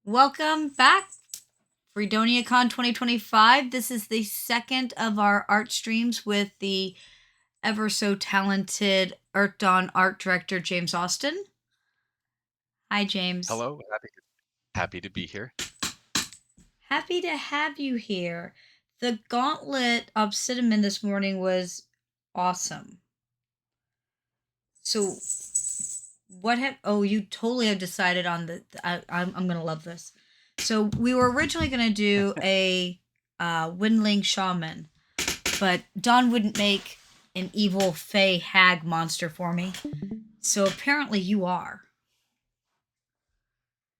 Welcome back, FreedoniaCon 2025. This is the second of our art streams with the ever so talented Earthdawn Art Director, James Austin. Hi, James. Hello, happy to be here. Happy to have you here. The Gauntlet Obsidian this morning was awesome. So, you totally have decided on I'm going to love this. So, we were originally going to do a Windling Shaman, but Don wouldn't make an evil fey hag monster for me. So apparently you are.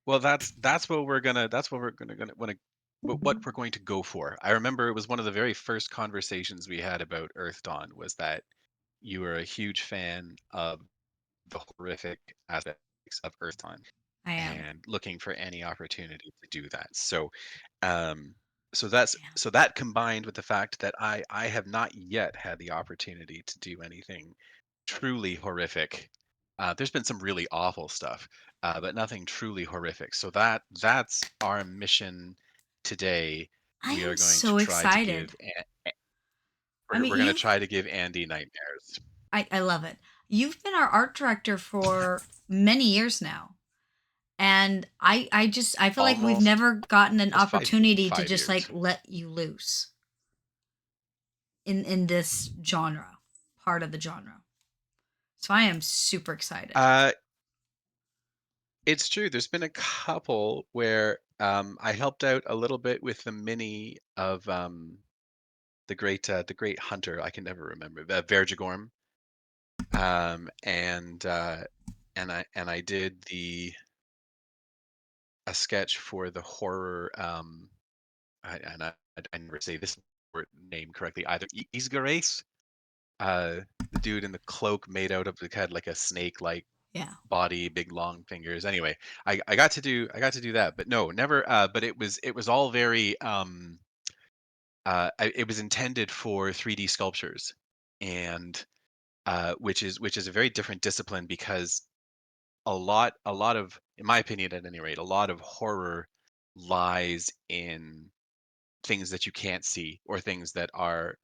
Well, that's what we're gonna what we're going to go for. I remember it was one of the very first conversations we had about Earthdawn was that you were a huge fan of the horrific aspects of Earthdawn I am. and looking for any opportunity to do that. Um, so that combined with the fact that I have not yet had the opportunity to do anything truly horrific. There's been some really awful stuff, but nothing truly horrific. So that's our mission today. I We am are going to so try to excited. give I mean, we're going to try to give Andy nightmares. I love it. You've been our art director for many years now. And I feel like we've Almost never gotten an almost opportunity to five just years. like let you loose in this genre, part of the genre. So I am super excited. Uh, it's true. There's been a couple where I helped out a little bit with the mini of the great hunter. I can never remember Vergegorm. And I did the a sketch for the horror I never say this name correctly either. Isgarace, the dude in the cloak made out of had like a snake like Yeah. body, big long fingers. Anyway, I got to do that, but no, never. But it was all very it was intended for 3D sculptures, and which is a very different discipline because a lot of, in my opinion, at any rate, a lot of horror lies in things that you can't see or things that are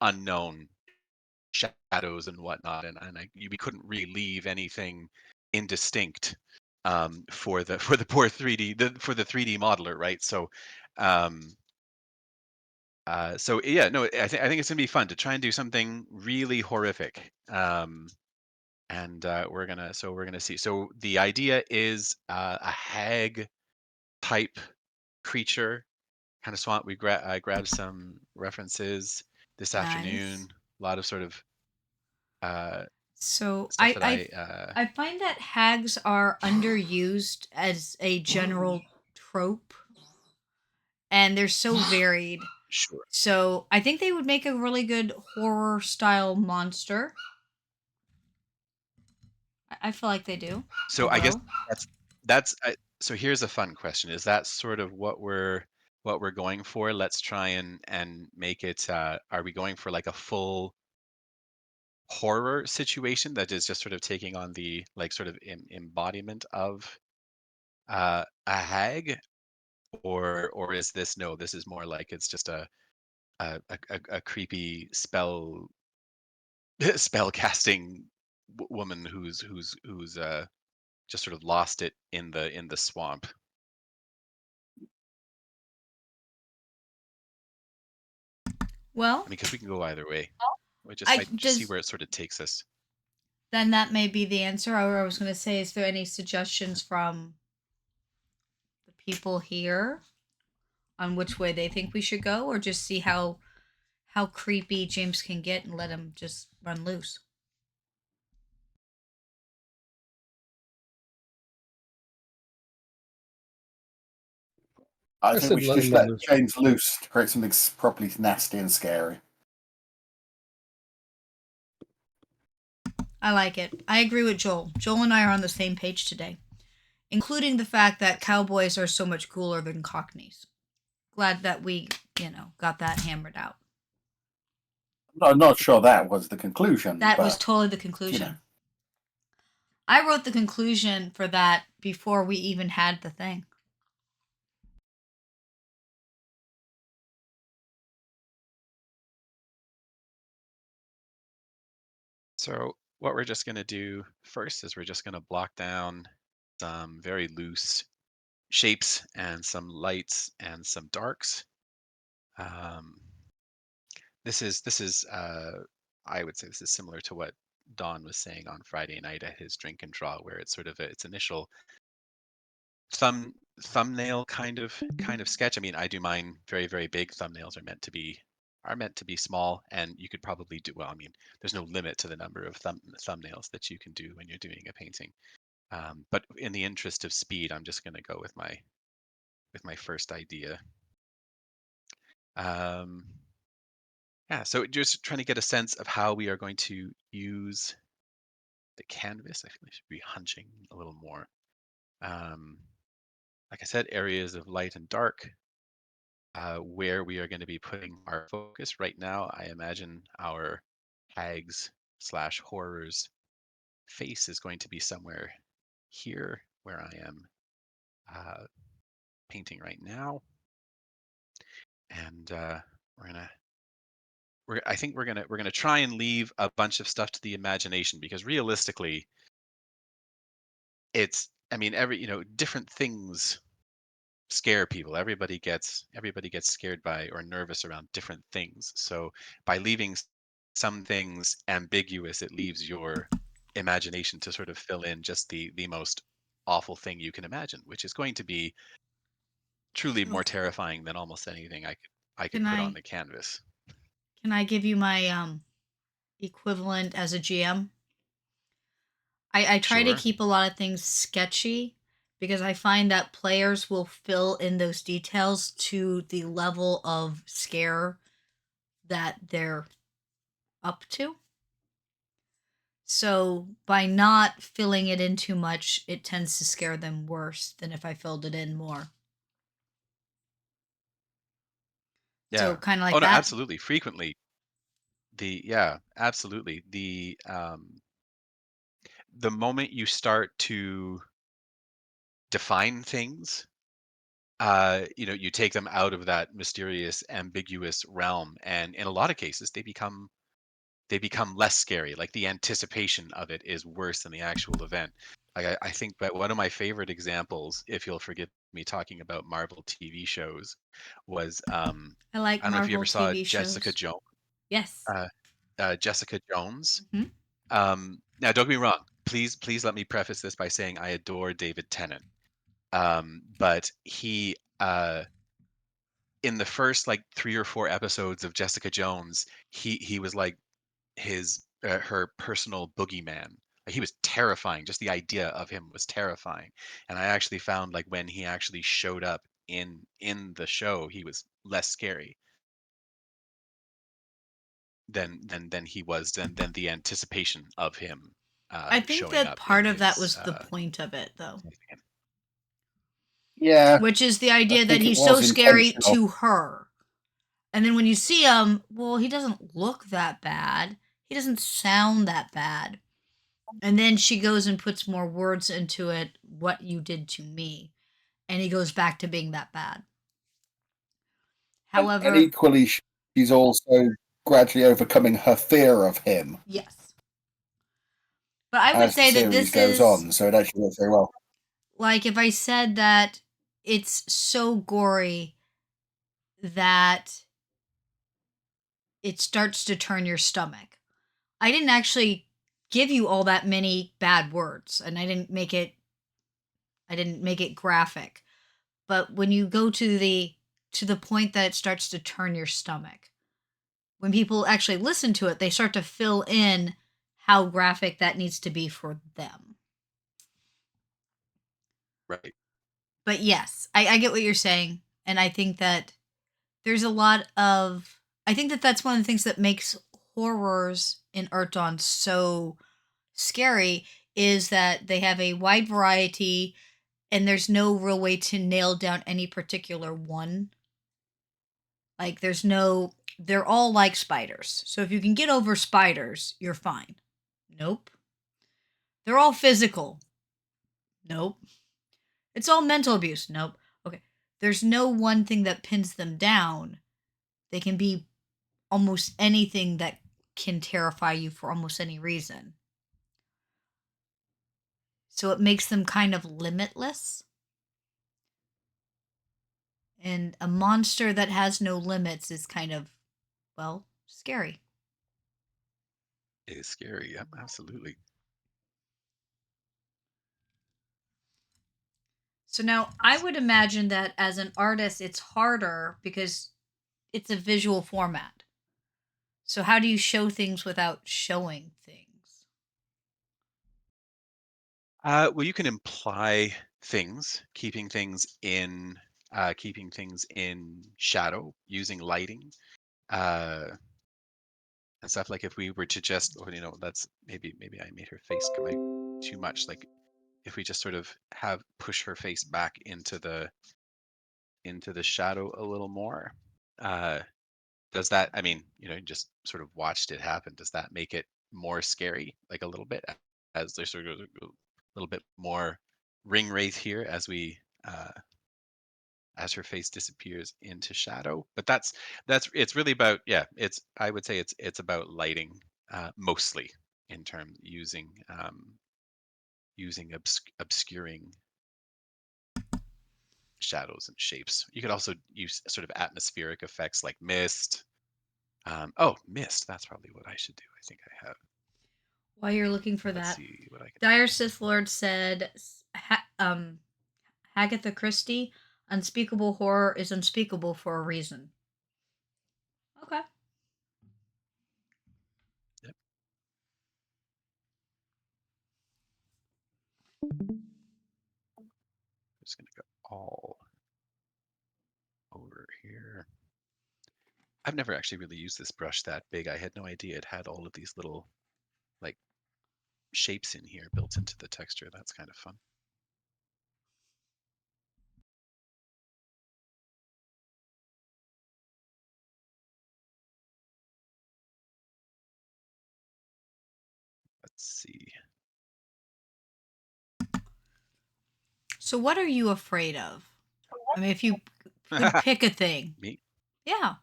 unknown, shadows and whatnot, we couldn't really leave anything indistinct for the poor 3D for the 3D modeler, right? Um, so yeah, no, I think it's gonna be fun to try and do something really horrific. And we're gonna see. So the idea is a hag type creature, kind of swamp. I grabbed some references this Nice. afternoon. A lot of sort of uh, So stuff that I find that hags are underused as a general trope, and they're so varied. sure. So I think they would make a really good horror style monster. I feel like they do. So I guess Although that's so here's a fun question. Is that sort of what we're going for? Let's try and make it. Are we going for like a full horror situation that is just sort of taking on the like sort of embodiment of a hag, or is this no? This is more like it's just a creepy spell casting woman who's just sort of lost it in the swamp. well, I mean, because we can go either way. I I just see does where it sort of takes us. then that may be the answer. Or I was going to say, is there any suggestions from the people here on which way they think we should go, or just see how creepy James can get and let him just run loose? I I think we said should let him just run let loose. James loose to create something properly nasty and scary. I like it. I agree with Joel. Joel and I are on the same page today, including the fact that cowboys are so much cooler than cockneys. Glad that we, got that hammered out. I'm not sure that was the conclusion, That was but totally the conclusion. I wrote the conclusion for that before we even had the thing. So what we're just going to do first is we're just going to block down some very loose shapes and some lights and some darks. Um, this is I would say this is similar to what Don was saying on Friday night at his drink and draw, where it's sort of its initial thumbnail kind of sketch. I mean, I do mine very, very big. Thumbnails are meant to be small, and you could probably do well. I mean, there's no limit to the number of thumbnails that you can do when you're doing a painting. But in the interest of speed, I'm just going to go with my first idea. Um, yeah, so just trying to get a sense of how we are going to use the canvas. I feel I should be hunching a little more. Um, like I said, areas of light and dark, where we are going to be putting our focus. Right now, I imagine our hags slash horrors face is going to be somewhere here where I am uh, painting right now. And I think we're gonna try and leave a bunch of stuff to the imagination, because realistically, I mean, different things scare people. Everybody gets scared by or nervous around different things. So by leaving some things ambiguous, it leaves your imagination to sort of fill in just the most awful thing you can imagine, which is going to be truly So more terrifying than almost anything I could can put on I the canvas. can I give you my equivalent as a GM? I try to Sure. keep a lot of things sketchy because I find that players will fill in those details to the level of scare that they're up to. So by not filling it in too much, it tends to scare them worse than if I filled it in more. So Yeah. kind of Oh like no, that. absolutely. Frequently, yeah, absolutely. The moment you start to define things, you take them out of that mysterious, ambiguous realm, and in a lot of cases, they become less scary. Like the anticipation of it is worse than the actual event. Like I think that one of my favorite examples, if you'll forgive me talking about Marvel TV shows, was I like I don't know if you Marvel ever saw TV shows. Yes. Jessica Jones. Hmm. Now, don't get me wrong. Please let me preface this by saying I adore David Tennant. But he, in the first like 3 or 4 episodes of Jessica Jones, he was like her personal boogeyman. He was terrifying. Just the idea of him was terrifying. And I actually found, like, when he actually showed up in the show, he was less scary than he was than the anticipation of him I think showing that up part in of that his was the point of it, though, Yeah, which is the I idea that think it he's so was scary intentional. to her. And then when you see him, well, he doesn't look that bad. He doesn't sound that bad. And then she goes and puts more words into it, what you did to me. And he goes back to being that bad. And However, equally, she's also gradually overcoming her fear of him yes. But I would as the say that series this goes is on, so it actually works very well. like if I said that it's so gory that it starts to turn your stomach. I didn't actually give you all that many bad words, and I didn't make it graphic. But when you go to the point that it starts to turn your stomach, when people actually listen to it, they start to fill in how graphic that needs to be for them. right. But yes, I get what you're saying, and I think that there's a lot of I think that that's one of the things that makes horrors in Earthdawn so scary is that they have a wide variety and there's no real way to nail down any particular one. Like they're all like spiders. So if you can get over spiders, you're fine. Nope. They're all physical. Nope. It's all mental abuse. Nope. Okay. There's no one thing that pins them down. They can be almost anything that can terrify you for almost any reason. So it makes them kind of limitless. And a monster that has no limits is kind of, well, scary. It is scary. Yep, absolutely. So now I would imagine that as an artist, it's harder because it's a visual format. So how do you show things without showing things? Well, you can imply things, keeping things in shadow using lighting, uh, and stuff. Like if we were to just, or that's maybe I made her face come out too much. Like if we just sort of have push her face back into the shadow a little more, uh, does that? I mean, you just sort of watched it happen. Does that make it more scary, like a little bit, as there's sort of a little bit more ring wraith here uh, as her face disappears into shadow? But that's it's really about, yeah. I would say it's about lighting, mostly, in terms using obscuring shadows and shapes. You could also use sort of atmospheric effects like mist. Oh, mist. That's probably what I should do. I think I have. While you're looking for Let's that, see what I can. Dire Sith Lord said, Agatha Christie, unspeakable horror is unspeakable for a reason. Okay. Yep. Just gonna go all over here. I've never actually really used this brush that big. I had no idea it had all of these little, like, shapes in here built into the texture. That's kind of fun. Let's see. So what are you afraid of? I mean, if you could pick a thing. Me? Yeah.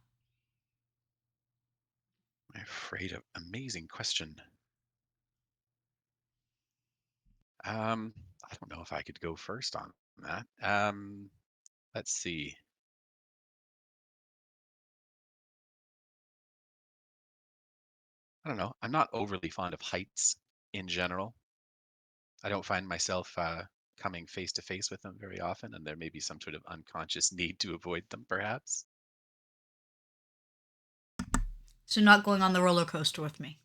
I'm afraid of. Amazing question. I don't know if I could go first on that. Let's see. I don't know. I'm not overly fond of heights in general. I don't find myself coming face to face with them very often, and there may be some sort of unconscious need to avoid them, perhaps. So not going on the roller coaster with me.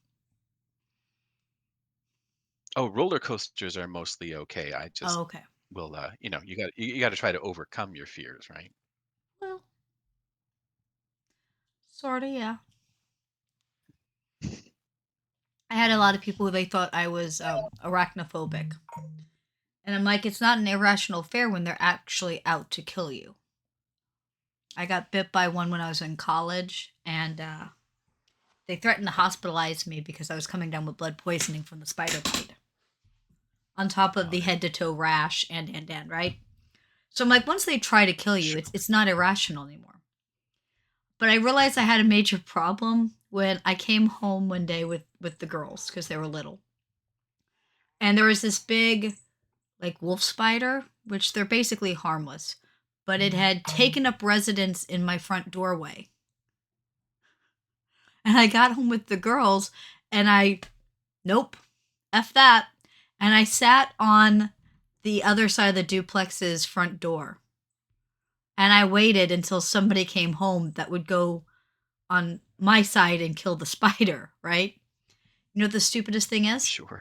Oh, roller coasters are mostly okay. I Oh, just okay. will, you got to try to overcome your fears, right? Well, sorta, yeah. I had a lot of people who they thought I was arachnophobic. And I'm like, it's not an irrational fear when they're actually out to kill you. I got bit by one when I was in college, and they threatened to hospitalize me because I was coming down with blood poisoning from the spider bite. On top of Oh, the head to toe rash and, right? So I'm like, once they try to kill you, sure. it's not irrational anymore. But I realized I had a major problem when I came home one day with the girls because they were little. And there was this big, like, wolf spider, which they're basically harmless, but it had taken up residence in my front doorway. And I got home with the girls and nope, F that. And I sat on the other side of the duplex's front door. And I waited until somebody came home that would go on my side and kill the spider, right? You know what the stupidest thing is? Sure.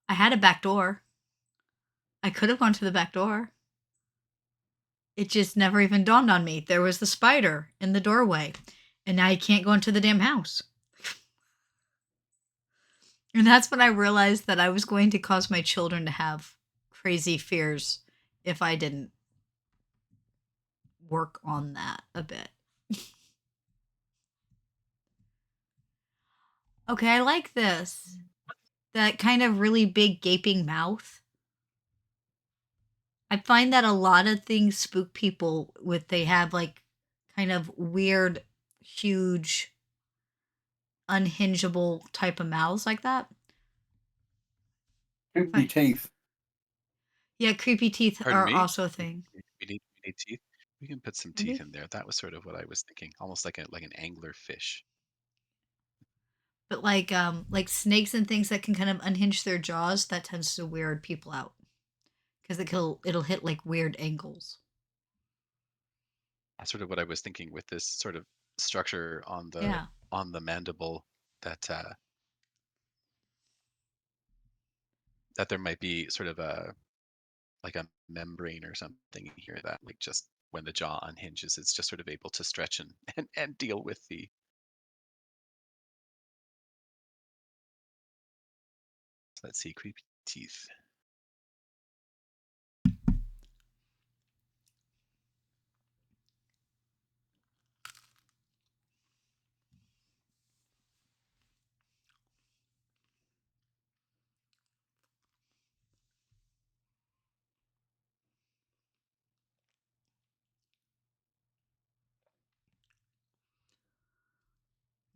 I had a back door. I could have gone to the back door. It just never even dawned on me. There was the spider in the doorway. And now you can't go into the damn house. And that's when I realized that I was going to cause my children to have crazy fears if I didn't work on that a bit. Okay, I like this. That kind of really big gaping mouth. I find that a lot of things spook people with they have like kind of weird, huge unhingeable type of mouths like that. Creepy Fine. teeth. Yeah, creepy teeth Pardon are me? also a thing. We need teeth. We can put some teeth Maybe. in there. That was sort of what I was thinking, almost like an angler fish. But like snakes and things that can kind of unhinge their jaws, that tends to weird people out because it'll hit like weird angles. That's sort of what I was thinking with this sort of structure Yeah. on the mandible that that there might be sort of a membrane or something here that like just when the jaw unhinges, it's just sort of able to stretch and deal with the. Let's see, creepy teeth.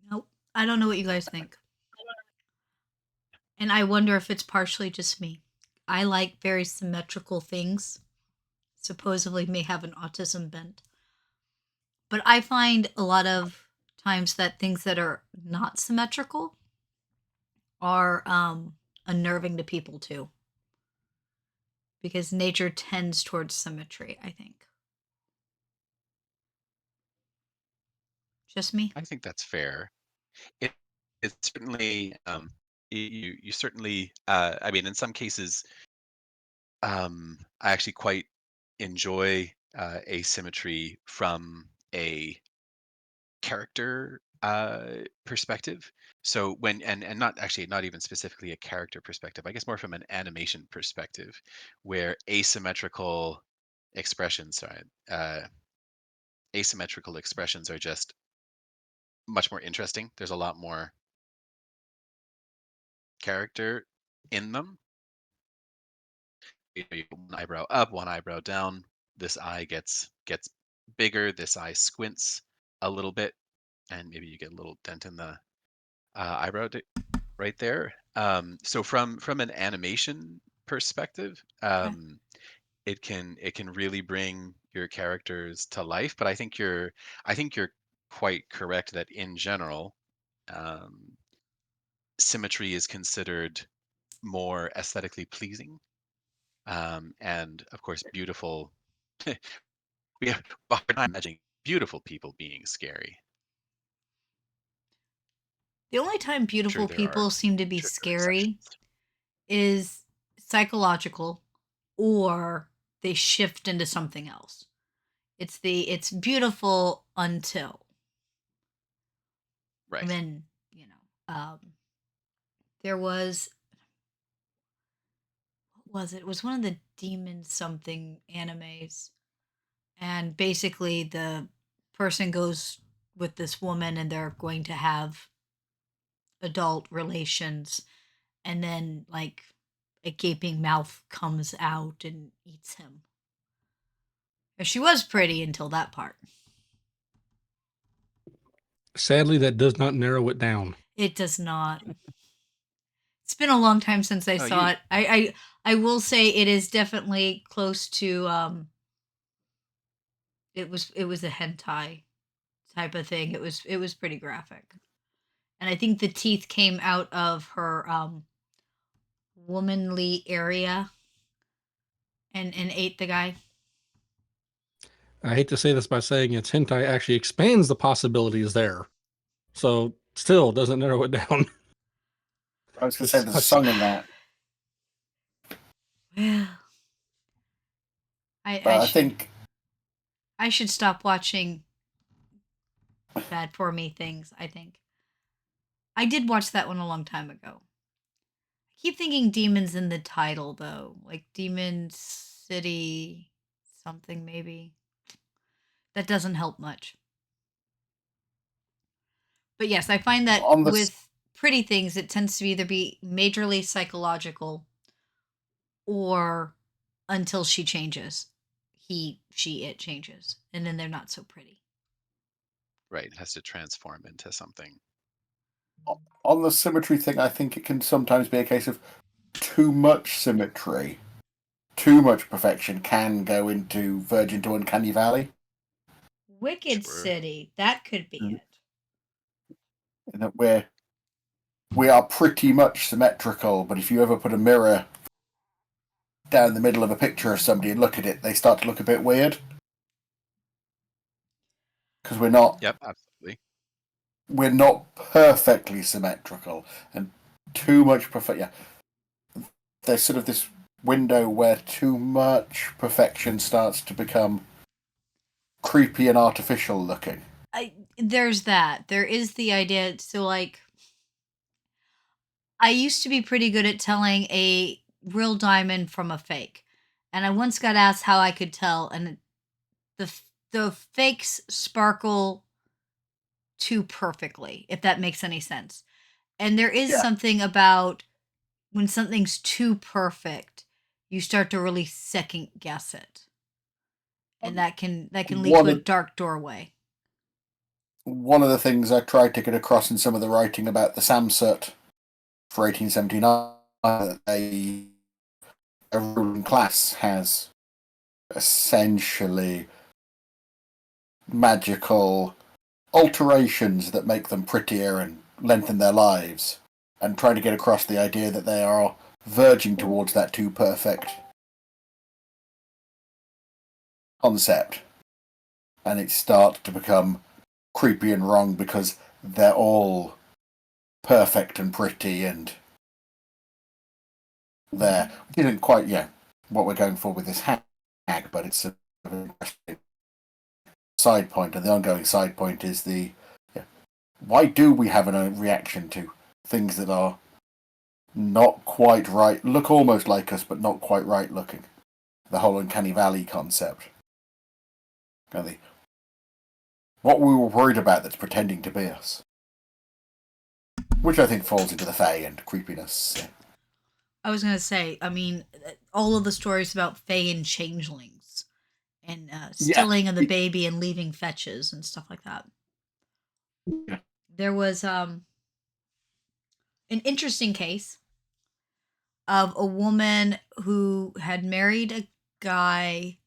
Nope. I don't know what you guys think. And I wonder if it's partially just me. I like very symmetrical things. Supposedly may have an autism bent. But I find a lot of times that things that are not symmetrical are unnerving to people too. Because nature tends towards symmetry, I think. Just me? I think that's fair. It it's certainly you certainly I mean in some cases I actually quite enjoy asymmetry from a character perspective. So when and not actually not even specifically a character perspective, I guess more from an animation perspective, where expressions, sorry, asymmetrical expressions are just much more interesting. There's a lot more character in them. You put one eyebrow up, one eyebrow down. This eye gets bigger. This eye squints a little bit, and maybe you get a little dent in the right there. So from an animation perspective, Okay. it can really bring your characters to life. But I think you're quite correct that in general, um, symmetry is considered more aesthetically pleasing, and of course beautiful. We have a hard time imagining beautiful people being scary. The only time Sure, beautiful there are. people seem to be Sure, there are scary exceptions. is psychological or they shift into something else. It's beautiful until Right. when, there was what was it? It was one of the demon something animes. And basically the person goes with this woman and they're going to have adult relations and then like a gaping mouth comes out and eats him. She was pretty until that part. Sadly, that does not narrow it down. It does not. It's been a long time since I Oh, saw you it. I will say it is definitely close to it was a hentai type of thing. It was pretty graphic. And I think the teeth came out of her womanly area and ate the guy. I hate to say this by saying it's hentai actually expands the possibilities there. So still doesn't narrow it down. I was going to It say there's a sucks. song in that, Well, I but I I should think I should stop watching bad for me things, I think. I did watch that one a long time ago. I keep thinking demons in the title though, like Demon City something maybe. That doesn't help much. But yes, I find that on this. with pretty things it tends to either be majorly psychological or until she changes. It changes and then they're not so pretty. right, it has to transform into something. On the symmetry thing, I think it can sometimes be a case of too much symmetry, too much perfection can go verge into Uncanny Valley. Wicked Sure. City. That could be it. In that we are pretty much symmetrical, but if you ever put a mirror down the middle of a picture of somebody and look at it, they start to look a bit weird. Because Yep, absolutely. we're not perfectly symmetrical, and too much perfect. Yeah, there's sort of this window where too much perfection starts to become creepy and artificial looking. There's that. There is the idea. So, like, I used to be pretty good at telling a real diamond from a fake, and I once got asked how I could tell, and the fakes sparkle too perfectly, if that makes any sense. And there is Yeah. something about when something's too perfect, you start to really second guess it, and that can lead to a dark doorway. One of the things I tried to get across in some of the writing about the Samsut for 1879, a ruling class has essentially magical alterations that make them prettier and lengthen their lives, and trying to get across the idea that they are verging towards that too perfect concept, and it starts to become creepy and wrong because they're all perfect and pretty and there. We didn't quite, what we're going for with this hag, but it's an interesting side point, and the ongoing side point is why do we have a reaction to things that are not quite right, look almost like us, but not quite right looking? The whole Uncanny Valley concept. What we were worried about that's pretending to be us. Which I think falls into the fae and creepiness. I was gonna say, I mean, all of the stories about fae and changelings, and stealing of the baby and leaving fetches and stuff like that. Yeah. There was an interesting case of a woman who had married a guy,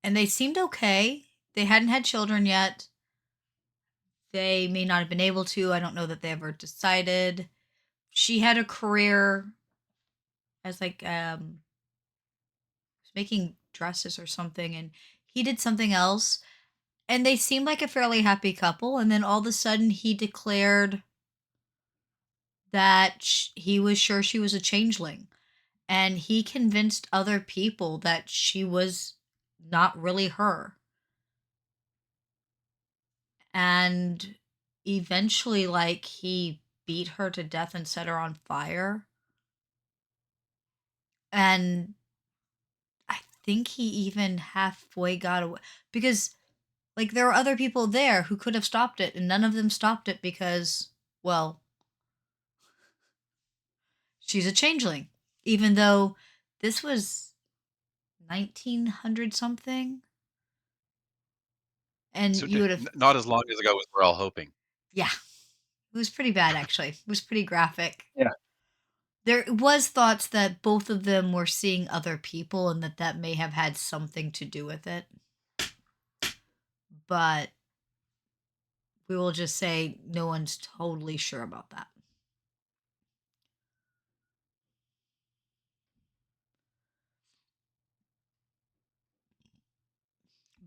and they seemed okay. They hadn't had children yet. They may not have been able to. I don't know that they ever decided. She had a career as like making dresses or something, and he did something else, and they seemed like a fairly happy couple, and then all of a sudden he declared that he was sure she was a changeling, and he convinced other people that she was not really her. And eventually, like, he beat her to death and set her on fire. And I think he even halfway got away because, like, there were other people there who could have stopped it, and none of them stopped it because, well, she's a changeling. Even though this was 1900 something. And So you would have, not as long ago as we're all hoping. yeah, it was pretty bad actually. It was pretty graphic. Yeah. There was thoughts that both of them were seeing other people and that may have had something to do with it. But we will just say no one's totally sure about that.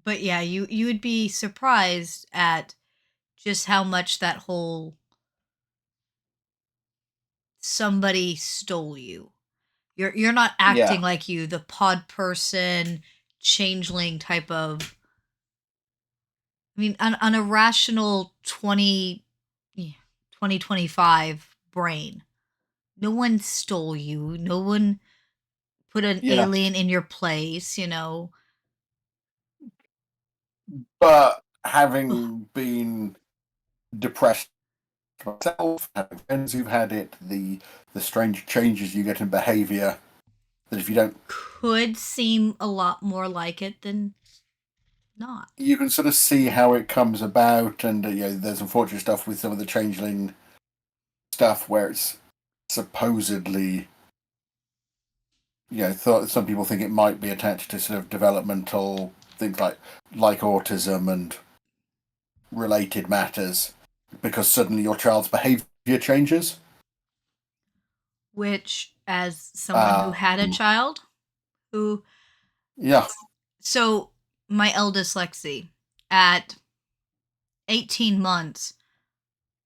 But yeah, you would be surprised at just how much that whole somebody stole you. You're not acting like you, the pod person, changeling type of. I mean, an irrational 2025 brain. No one stole you. No one put an alien in your place, you know. But having been depressed myself, having friends who've had it, the strange changes you get in behaviour, that if you don't, could seem a lot more like it than not. you can sort of see how it comes about, and there's unfortunate stuff with some of the changeling stuff where it's supposedly, some people think it might be attached to sort of developmental things like autism and related matters, because suddenly your child's behavior changes. Which, as someone who had a child who, Yeah, so my eldest Lexi, at 18 months,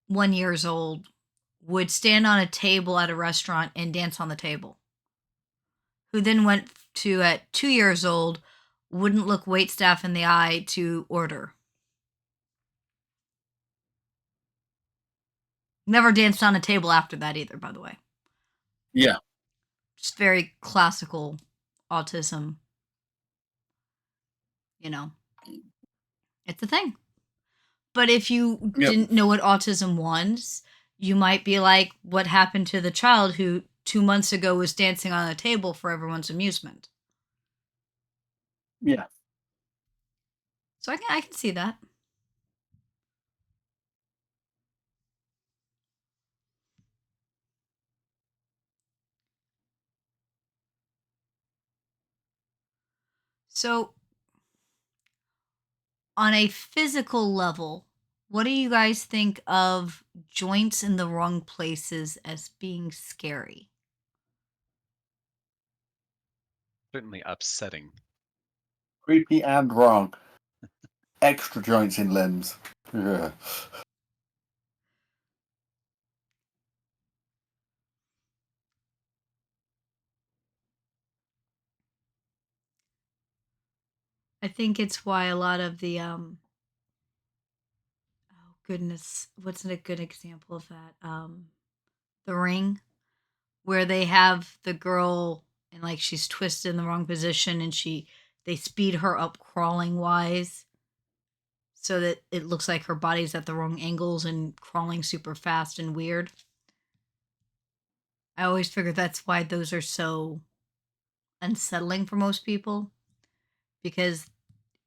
1 year old, would stand on a table at a restaurant and dance on the table. Who then went to, at 2 years old, wouldn't look waitstaff in the eye to order. Never danced on a table after that either, by the way. yeah, Just very classical autism. You know, it's a thing. But if you Yep. didn't know what autism was, you might be like, what happened to the child who 2 months ago was dancing on a table for everyone's amusement? yeah. So I can see that. So, on a physical level, what do you guys think of joints in the wrong places as being scary? Certainly upsetting. Creepy and wrong. Extra joints in limbs. Yeah. I think it's why a lot of the oh goodness, what's a good example of that? The Ring, where they have the girl and like she's twisted in the wrong position and they speed her up crawling wise so that it looks like her body's at the wrong angles and crawling super fast and weird. I always figure that's why those are so unsettling for most people, because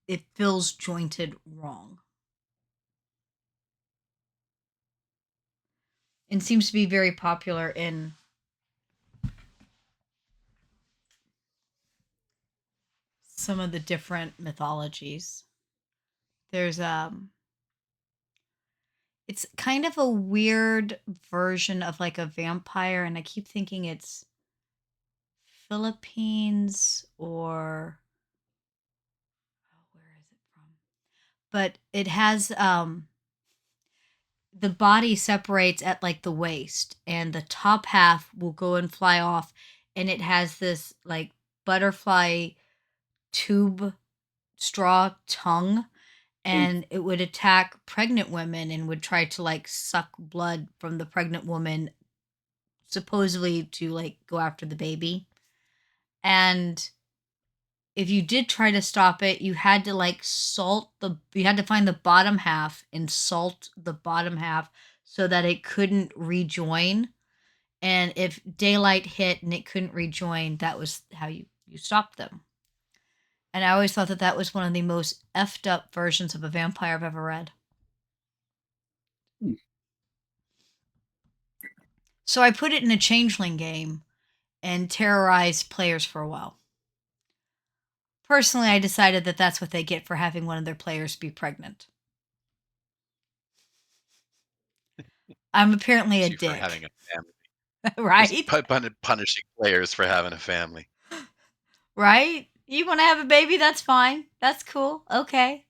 it feels jointed wrong. And seems to be very popular in some of the different mythologies. There's it's kind of a weird version of like a vampire, and I keep thinking it's Philippines or oh, where is it from? But it has the body separates at like the waist, and the top half will go and fly off, and it has this like butterfly tube straw tongue, and it would attack pregnant women and would try to like suck blood from the pregnant woman, supposedly to like go after the baby. And if you did try to stop it, you had to like you had to find the bottom half and salt the bottom half so that it couldn't rejoin. And if daylight hit and it couldn't rejoin, that was how you stopped them. And I always thought that that was one of the most effed up versions of a vampire I've ever read. So I put it in a changeling game and terrorized players for a while. Personally, I decided that that's what they get for having one of their players be pregnant. I'm apparently a You for dick. having a family. Right? Just punishing players for having a family. Right? You want to have a baby? That's fine. That's cool. Okay.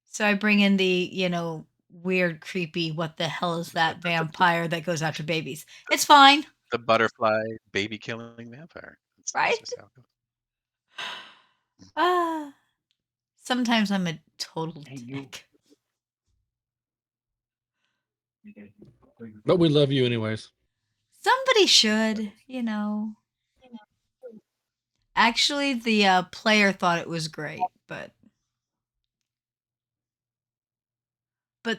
So I bring in the, weird, creepy, what the hell is that vampire that goes after babies? It's fine. The butterfly baby killing vampire. That's Right? just how it goes. Ah. Sometimes I'm a total dick. But we love you anyways. Somebody should, Actually, the player thought it was great, but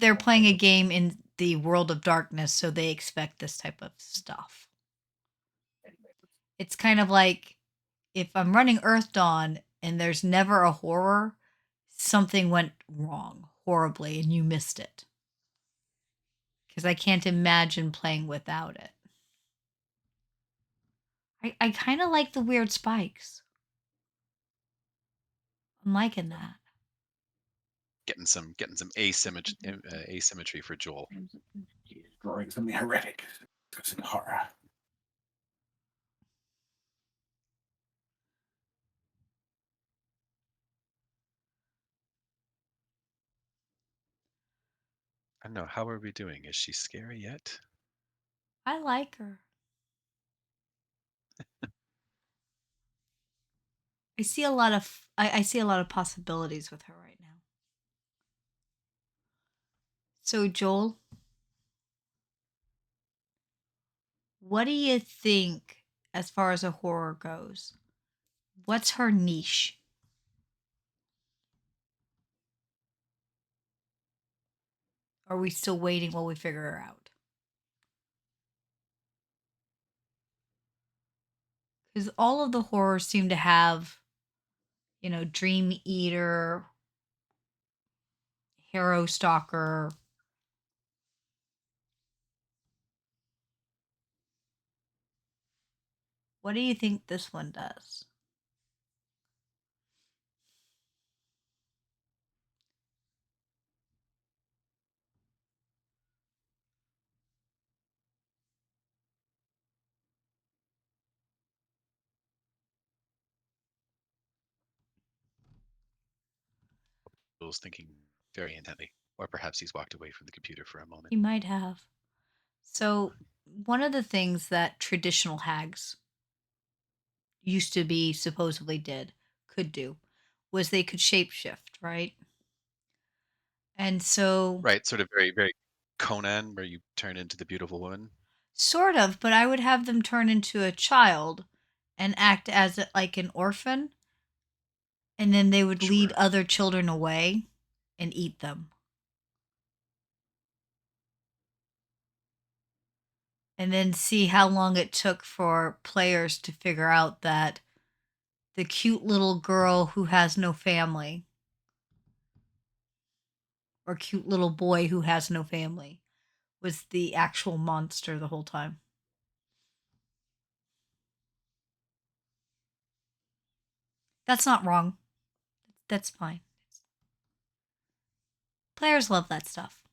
they're playing a game in the world of darkness, so they expect this type of stuff. It's kind of like if I'm running Earthdawn and there's never a horror, something went wrong horribly and you missed it. because I can't imagine playing without it. I kind of like the weird spikes. I'm liking that. Getting some asymmetry for Joel. Drawing something heretic. Discussing horror. I don't know. How are we doing? Is she scary yet? I like her. I see a lot of possibilities with her right now. So Joel, what do you think as far as a horror goes? What's her niche? Are we still waiting while we figure her out? Because all of the horrors seem to have, Dream Eater, Harrow Stalker. What do you think this one does? Joel's thinking very intently, or perhaps he's walked away from the computer for a moment. He might have. So, one of the things that traditional hags used to be supposedly could do, was they could shapeshift, right? And so, Right, sort of very, very Conan, where you turn into the beautiful woman. sort of, but I would have them turn into a child and act as like an orphan, and then they would lead Sure. other children away and eat them. And then see how long it took for players to figure out that the cute little girl who has no family, or cute little boy who has no family, was the actual monster the whole time. That's not wrong. That's fine. Players love that stuff.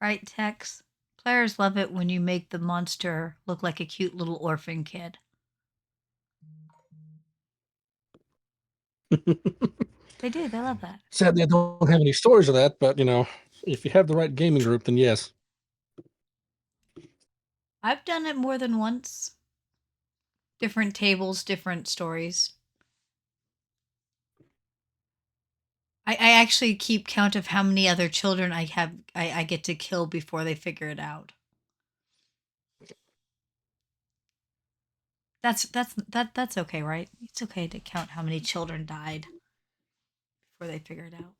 Right, Tex? Players love it when you make the monster look like a cute little orphan kid. They do. They love that. Sadly, I don't have any stories of that, but if you have the right gaming group, then yes. I've done it more than once. Different tables, different stories. I actually keep count of how many other children I get to kill before they figure it out. That's okay, right? It's okay to count how many children died before they figure it out.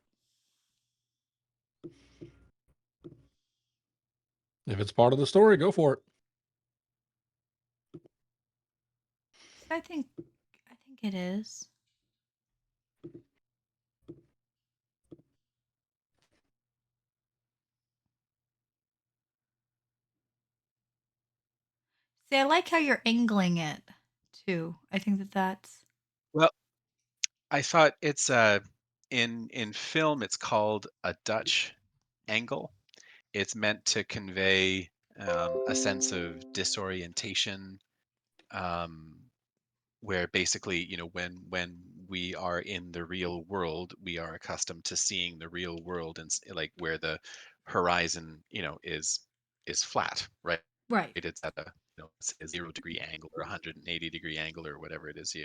If it's part of the story, go for it. I think it is. See, I like how you're angling it too. I think that's Well, I thought it's in film it's called a Dutch angle. It's meant to convey a sense of disorientation, um, where basically, when we are in the real world, we are accustomed to seeing the real world and like where the horizon, is flat, right? right. It's at it's a 0 degree angle or 180-degree angle or whatever it is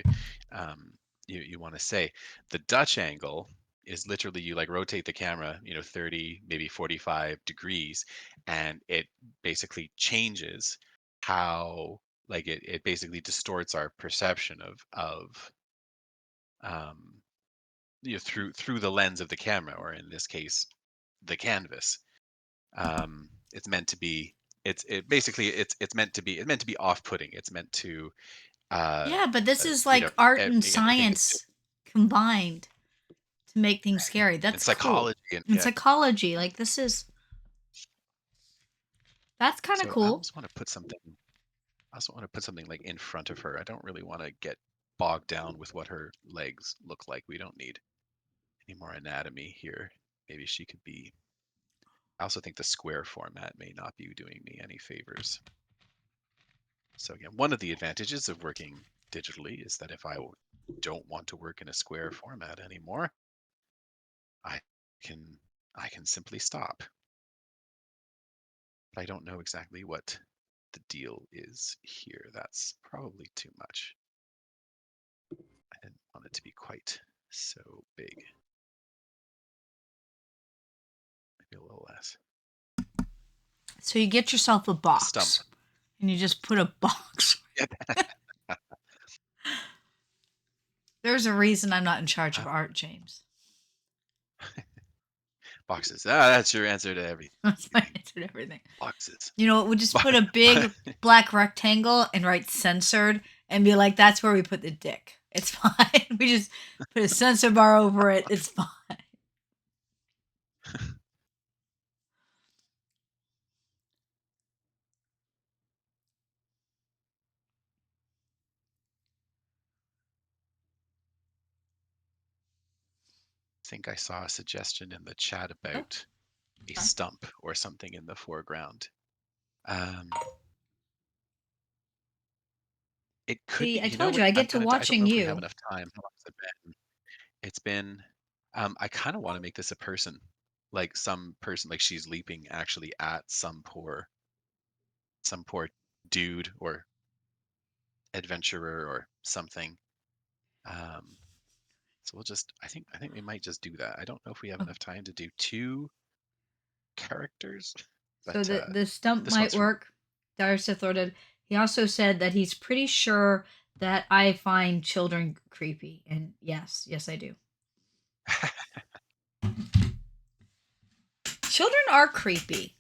um, you want to say. The Dutch angle is literally you like rotate the camera, 30, maybe 45 degrees, and it basically changes how like it basically distorts our perception of um, through the lens of the camera, or in this case, the canvas. It's meant to be basically it's meant to be off-putting. It's meant to Yeah, but this is you like know, art and again, I think science combined to make things scary. in That's cool. psychology and And yeah. psychology, like that's kind of So I cool. almost want to put something. I also want to put something like in front of her. I don't really want to get bogged down with what her legs look like. We don't need any more anatomy here. Maybe she could be. I also think the square format may not be doing me any favors. So again, one of the advantages of working digitally is that if I don't want to work in a square format anymore, I can I can simply stop. But I don't know exactly what the deal is here. That's probably too much. I didn't want it to be quite so big. Maybe a little less. So you get yourself a A stump. box and you just put a box. There's a reason I'm not in charge of art, James. Boxes. That's your answer to everything. That's my answer to everything. Boxes. You know, we'll just put a big black rectangle and write censored and be like, that's where we put the dick. It's fine. We just put a censor bar over it. It's fine. I think I saw a suggestion in the chat about a Huh? stump or something in the foreground. It could See, be, I you know told you, what? I I'm get to gonna. I don't watching know if we have you. enough time. How long has it been? It's been. I kind of want to make this a person, like some person, like she's leaping actually at some poor dude or adventurer or something. Um, so we'll just. I think we might just do that. I don't know if we have Oh, enough time to do two characters, so but the stump this one's might from. work. Dire Sith Lord did. He also said that he's pretty sure that I find children creepy. And yes, I do. Children are creepy.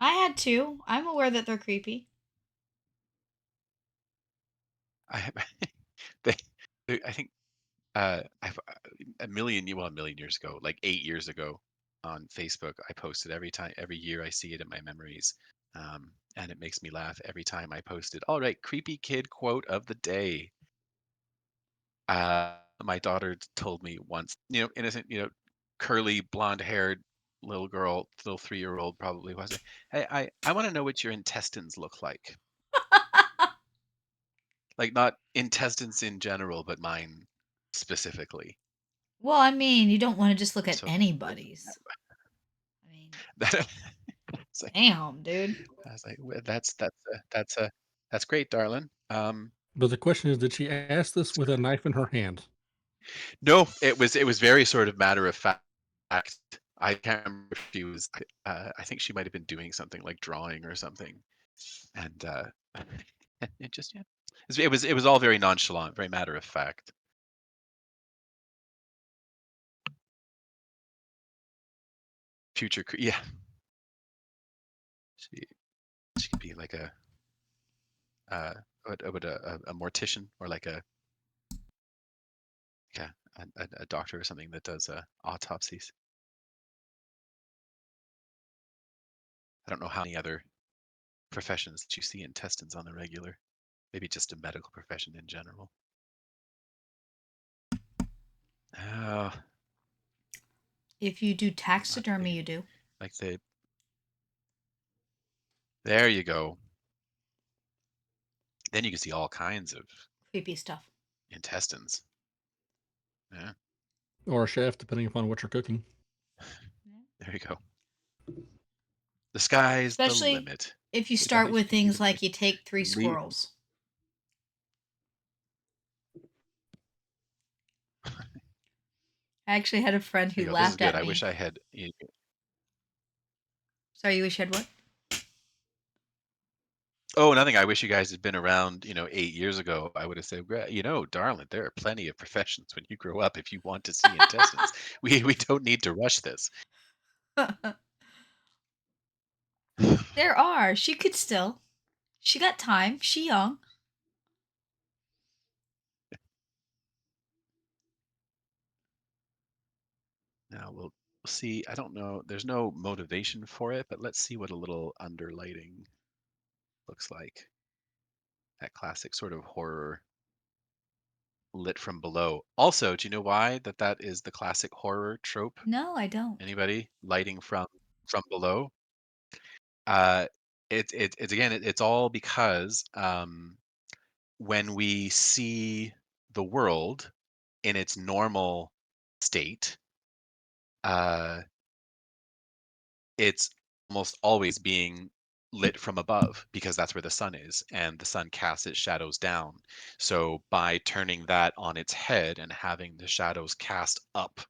I had two. I'm aware that they're creepy. I they, I think I've a million years ago, like 8 years ago, on Facebook, I posted every year I see it in my memories, and it makes me laugh every time I post it. All right, creepy kid quote of the day. My daughter told me once, innocent, curly blonde haired little girl, little 3-year-old probably was. Hey, I want to know what your intestines look like. Like not intestines in general, but mine specifically. Well, I mean, you don't want to just look at So anybody's. I mean, that it's like, damn, dude. I was like, "Well, that's great, darling." But the question is, did she ask this with a knife in her hand? No, it was very sort of matter of fact. I can't remember if she was. I think she might have been doing something like drawing or something, and it just yeah, it was all very nonchalant, very matter of fact. Yeah, she she could be like uh, a mortician or like yeah, a doctor or something that does autopsies. I don't know how many other professions that you see intestines on the regular. Maybe just a medical profession in general. Oh, If you do not taxidermy, very you do. like there you go. Then you can see all kinds of Creepy stuff. intestines. Yeah, Or a chef, depending upon what you're cooking. there you go. The sky's the Especially limit. if you You start guys with can things even like you take 3 leave. squirrels. I actually had a friend There who you go. This is laughed good. at I wish me. I had. Sorry, you wish you had what? Oh, nothing. I wish you guys had been around, 8 years ago. I would have said, darling, there are plenty of professions when you grow up if you want to see intestines. We don't need to rush this. There are. She could still. She got time. She young. Now we'll see. I don't know. There's no motivation for it, but let's see what a little underlighting looks like. That classic sort of horror lit from below. Also, do you know why that is the classic horror trope? No, I don't. Anybody? Lighting from below? Uh, it's again, it's all because when we see the world in its normal state, uh, it's almost always being lit from above because that's where the sun is, and the sun casts its shadows down. So by turning that on its head and having the shadows cast up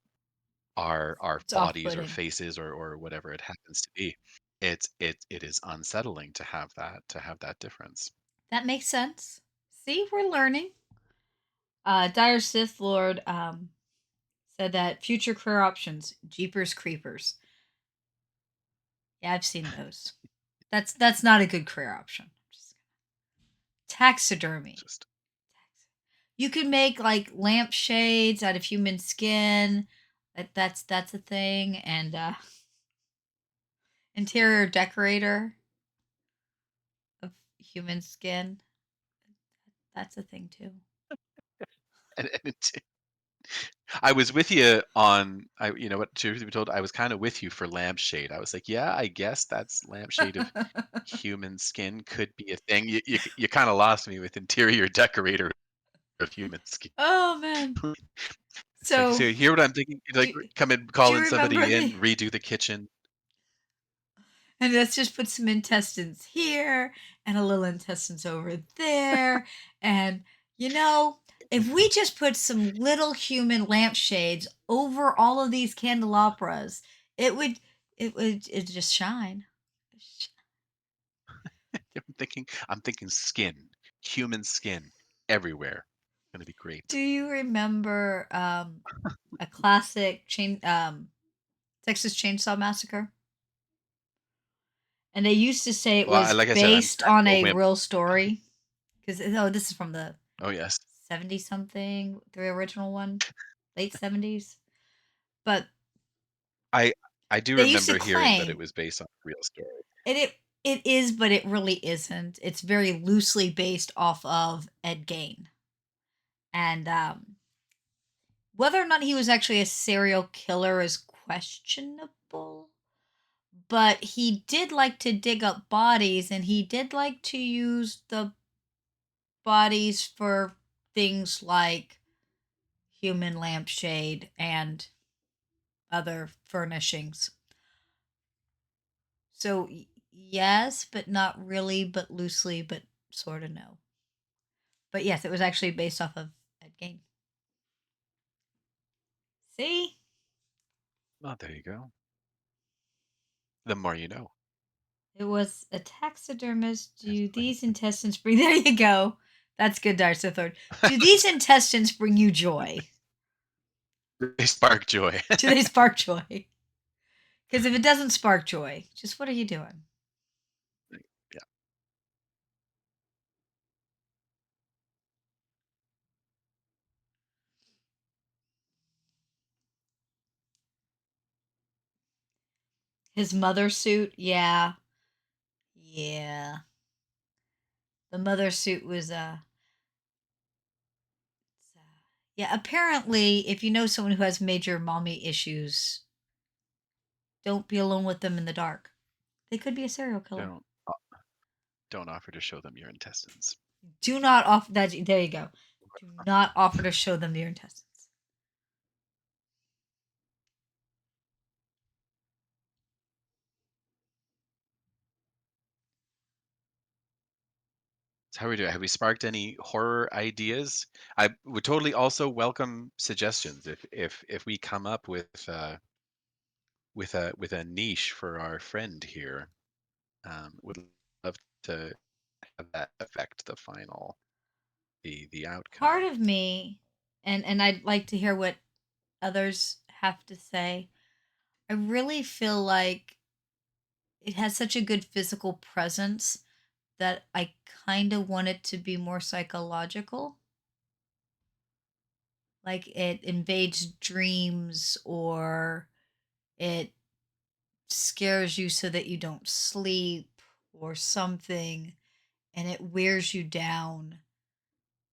our It's bodies or off-putting. faces or whatever it happens to be, it is unsettling to have that difference. That makes sense. See, we're learning. Dire Sith Lord said that future career options, Jeepers Creepers. Yeah, I've seen those. That's not a good career option. Taxidermy. Just You could make like lampshades out of human skin. That's a thing. And interior decorator of human skin. That's a thing too. and I was with you on what, truth be told, I was kind of with you for lampshade. I was like, yeah, I guess that's lampshade of human skin could be a thing. You kind of lost me with interior decorator of human skin. Oh man. It's like, So so hear what I'm thinking? Like, do, come in, do you calling remember somebody the in, redo the kitchen. and let's just put some intestines here and a little intestines over there. And, you know, if we just put some little human lampshades over all of these candelabras, it would, it just shine. I'm thinking skin, human skin, everywhere. Gonna be Do great. you remember a classic Texas Chainsaw Massacre? And they used to say it Well, was like I said, I'm based on a a wimp. real story. Because, oh, this is from the Oh yes, 70 something, the original one, late 70s. But I I do they used to remember hearing that it claim was based on a real story. and it is, but it really isn't. It's very loosely based off of Ed Gein. And whether or not he was actually a serial killer is questionable. But he did like to dig up bodies and he did like to use the bodies for things like human lampshade and other furnishings. So yes, but not really, but loosely, but sort of no. But yes, it was actually based off of Ed Gein. See, Oh, there you go. The more you know. it was a taxidermist. That's Do funny. these intestines bring? There you go. That's good, Darcy Third. Do these intestines bring you joy? They spark joy. Do they spark joy? Because if it doesn't spark joy, just what are you doing? Yeah. His mother suit, yeah, yeah. The mother suit was yeah. Apparently, if you know someone who has major mommy issues, don't be alone with them in the dark. They could be a serial killer. Don't don't offer to show them your intestines. Do not offer that. There you go. Do not offer to show them your intestines. So how are we doing? Have we sparked any horror ideas? I would totally also welcome suggestions if we come up with a niche for our friend here. Would love to that affect the final the outcome. Part of me, and I'd like to hear what others have to say. I really feel like it has such a good physical presence that I kind of want it to be more psychological. Like it invades dreams or it scares you so that you don't sleep or something, and it wears you down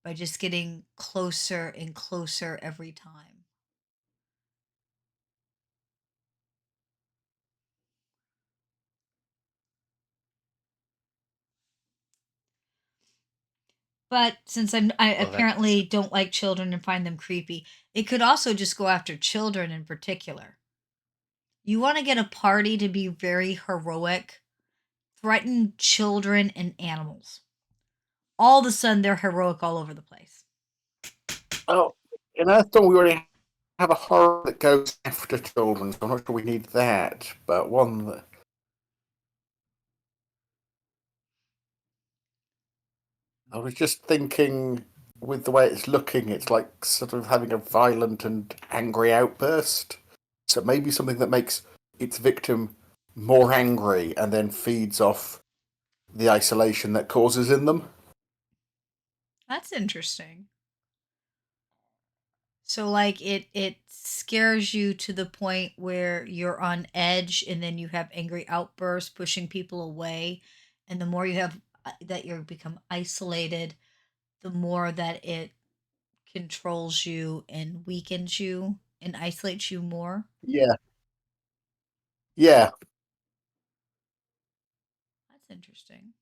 by just getting closer and closer every time. But since I Well, that's apparently don't like children and find them creepy, it could also just go after children in particular. You want to get a party to be very heroic, threaten children and animals. All of a sudden, they're heroic all over the place. Oh, in Earthdawn, we already have a horror that goes after children, so I'm not sure we need that. But one that I was just thinking, with the way it's looking, it's like sort of having a violent and angry outburst. So maybe something that makes its victim more angry and then feeds off the isolation that causes in them. That's interesting. So like it scares you to the point where you're on edge and then you have angry outbursts pushing people away, and the more you have that you become isolated, the more that it controls you and weakens you and isolates you more. Yeah. Yeah. That's interesting.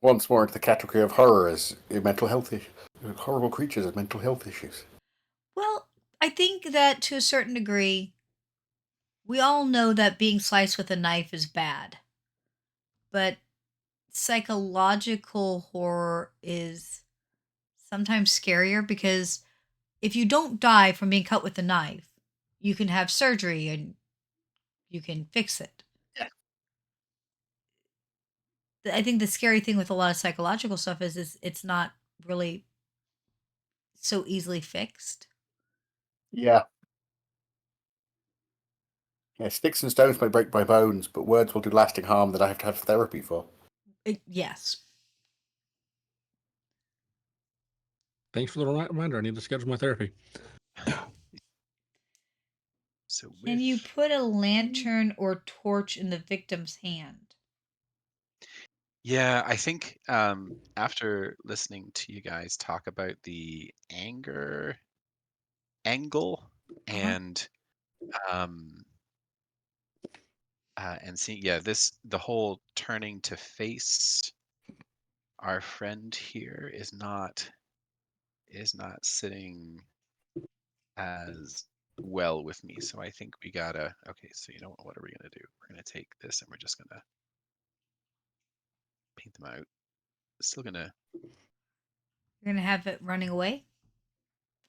Once more into the category of horror as mental health issues. Horrible creatures with mental health issues. Well, I think that to a certain degree, we all know that being sliced with a knife is bad, but psychological horror is sometimes scarier because if you don't die from being cut with a knife, you can have surgery and you can fix it. Yeah. I think the scary thing with a lot of psychological stuff is it's not really so easily fixed. Yeah. Yeah, sticks and stones may break my bones, but words will do lasting harm that I have to have therapy for. Yes. Thanks for the reminder. I need to schedule my therapy. So Can you put a lantern or torch in the victim's hand? yeah, I think after listening to you guys talk about the anger angle Uh-huh. um and seeing, yeah, the whole turning to face our friend here is not sitting as well with me. So I think we gotta, okay, so you know what are we gonna do? We're gonna take this and we're just gonna paint them out. Still gonna You're gonna have it running away,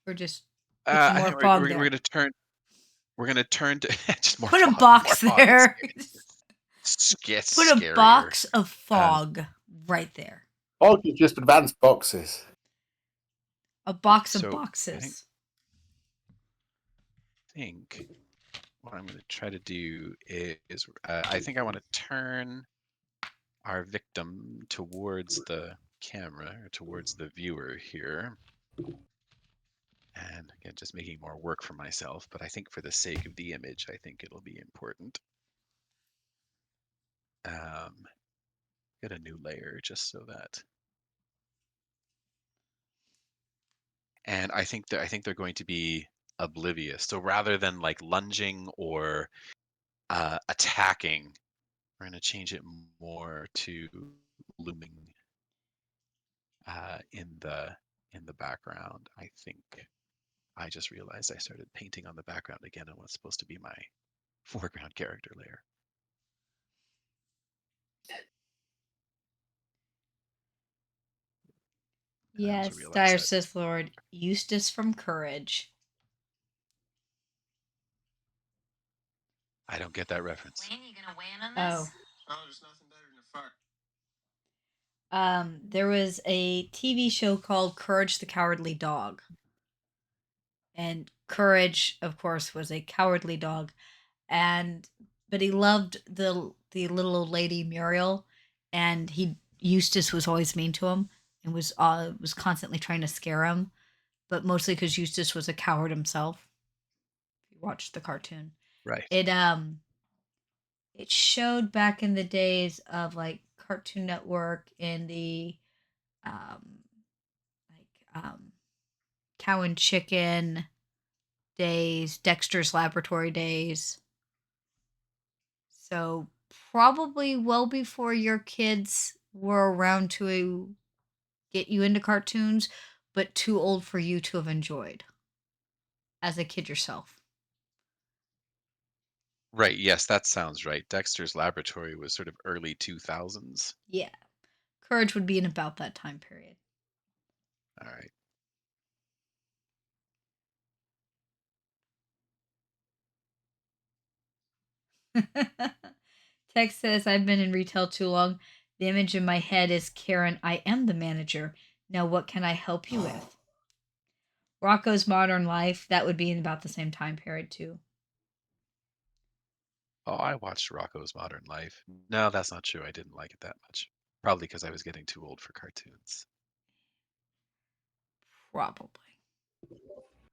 or just put some I more think fog there. we're gonna turn to just more Put a fog. More box fog is there. Put a scarier. box of Um, fog right there. Oh, you just advanced boxes. A box of so I think boxes. think what I'm going to try to do is I think I want to turn our victim towards the camera or towards the viewer here. And again, just making more work for myself, but I think for the sake of the image, I think it'll be important. Get a new layer just so that. And I think they're going to be oblivious. So rather than like lunging or attacking, we're going to change it more to looming in the background. I think I just realized I started painting on the background again on what's supposed to be my foreground character layer. And I also Yes, realized dire that Sith Lord Eustace from Courage. I don't get that reference. Wayne, you gonna weigh in on Oh. this? Oh, there's nothing better than a fart. There was a TV show called Courage the Cowardly Dog. And Courage, of course, was a cowardly dog. But he loved the little old lady Muriel, and Eustace was always mean to him and was constantly trying to scare him, but mostly because Eustace was a coward himself. If you watched the cartoon, Right. it showed back in the days of like Cartoon Network in the um Cow and Chicken days, Dexter's Laboratory days. So probably well before your kids were around to get you into cartoons, but too old for you to have enjoyed as a kid yourself. Right. Yes, that sounds right. Dexter's Laboratory was sort of early 2000s. Yeah. Courage would be in about that time period. All right. Tex says, I've been in retail too long. The image in my head is Karen, I am the manager. Now, what can I help you with? Rocco's Modern Life, that would be in about the same time period, too. Oh, I watched Rocco's Modern Life. No, that's not true. I didn't like it that much. Probably because I was getting too old for cartoons. Probably.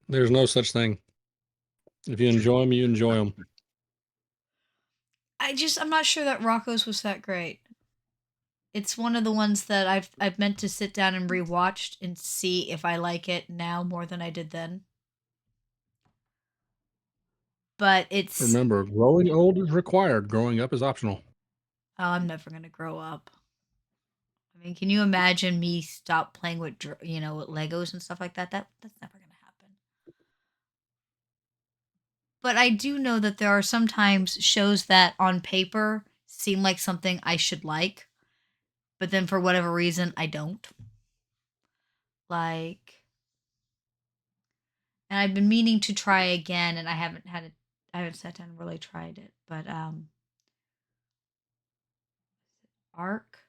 There's no such thing. If you enjoy them, you enjoy them. I'm not sure that Rocco's was that great. It's one of the ones that I've meant to sit down and rewatched and see if I like it now more than I did then. But it's Remember, growing old is required. Growing up is optional. I'm never gonna grow up. I mean, can you imagine me stop playing with with Legos and stuff like that? That's never gonna happen. But I do know that there are sometimes shows that on paper seem like something I should like, but then for whatever reason I don't. Like, and I've been meaning to try again, and I haven't sat down and really tried it. But Ark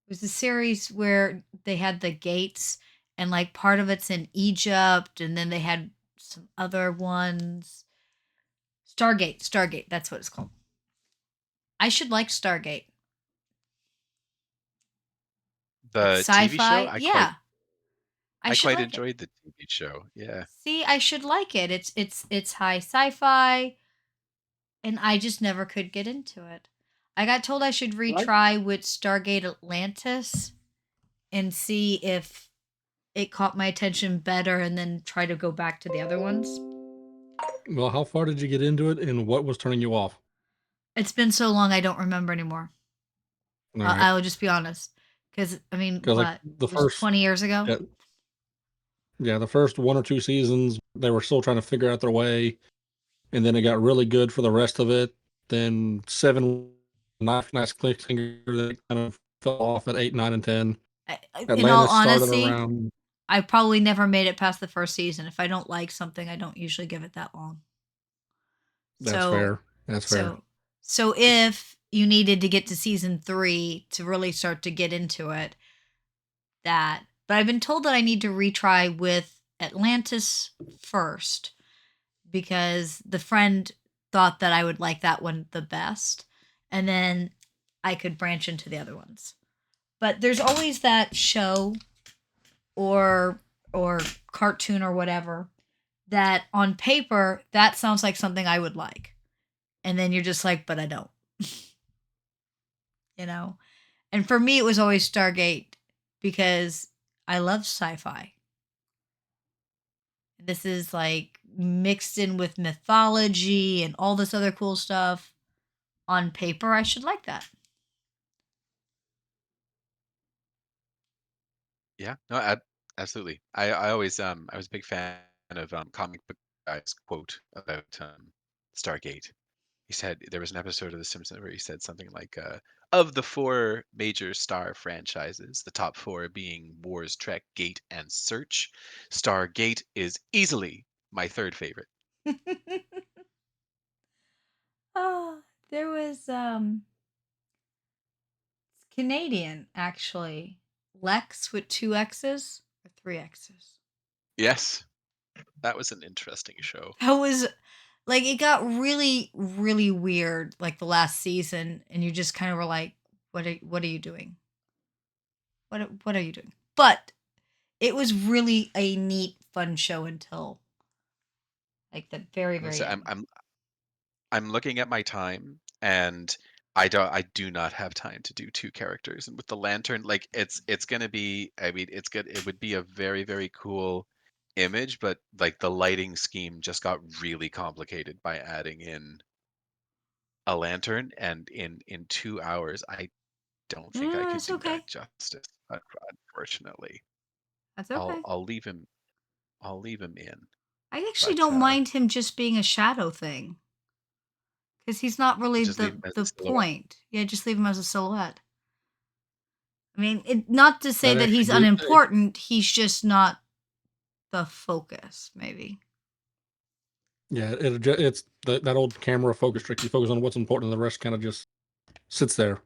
was the series where they had the gates, and like part of it's in Egypt, and then they had some other ones. Stargate, that's what it's called. I should like Stargate. The It's TV show, sci-fi. Yeah. I I should quite like it. enjoyed the TV show. Yeah. See, I should like it. It's high sci-fi, and I just never could get into it. I got told I should retry with Stargate Atlantis and see if it caught my attention better and then try to go back to the other ones. Well, how far did you get into it, and what was turning you off? It's been so long I don't remember anymore. All right, I'll just be honest. Because, I mean, because like what? the It was first, 20 years ago? yeah, yeah, the first 1 or 2 seasons, they were still trying to figure out their way, and then it got really good for the rest of it. Then 7, nice cliffhanger that kind of fell off at 8, 9, and 10. In all Atlantis started honesty, around. I probably never made it past the first season. If I don't like something, I don't usually give it that long. That's So, fair. That's fair. so if you needed to get to season 3 to really start to get into it, but I've been told that I need to retry with Atlantis first because the friend thought that I would like that one the best, and then I could branch into the other ones. But there's always that show or cartoon or whatever that on paper that sounds like something I would like. And then you're just like, but I don't. you know? And for me it was always Stargate because I love sci-fi. This is like mixed in with mythology and all this other cool stuff. On paper, I should like that. Yeah. No, absolutely. I always I was a big fan of comic book guy's quote about Stargate. He said there was an episode of The Simpsons where he said something like, "Of the 4 major Star franchises, the top 4 being Wars, Trek, Gate, and Search, Stargate is easily my 3rd favorite." There was it's Canadian actually. Lex with 2 X's or 3 X's. Yes, that was an interesting show. That was like it got really, really weird like the last season, and you just kind of were like, what are you doing? What are you doing? But it was really a neat, fun show until like the very, very So end. I'm looking at my time, and I do not have time to do two characters. And with the lantern, like it's gonna be, I mean, it's good. It would be a very, very cool image, but like the lighting scheme just got really complicated by adding in a lantern, and in 2 hours, I don't think I could That's do okay. that justice. Unfortunately, That's I'll okay. I'll leave him I'll leave him in, I actually but don't mind him just being a shadow thing because he's not really just leave him as a the silhouette. point. Yeah, just leave him as a silhouette. I mean, not to say That that actually he's did. unimportant. He's just not the focus, maybe. Yeah, it's that old camera focus trick. You focus on what's important, and the rest kind of just sits there.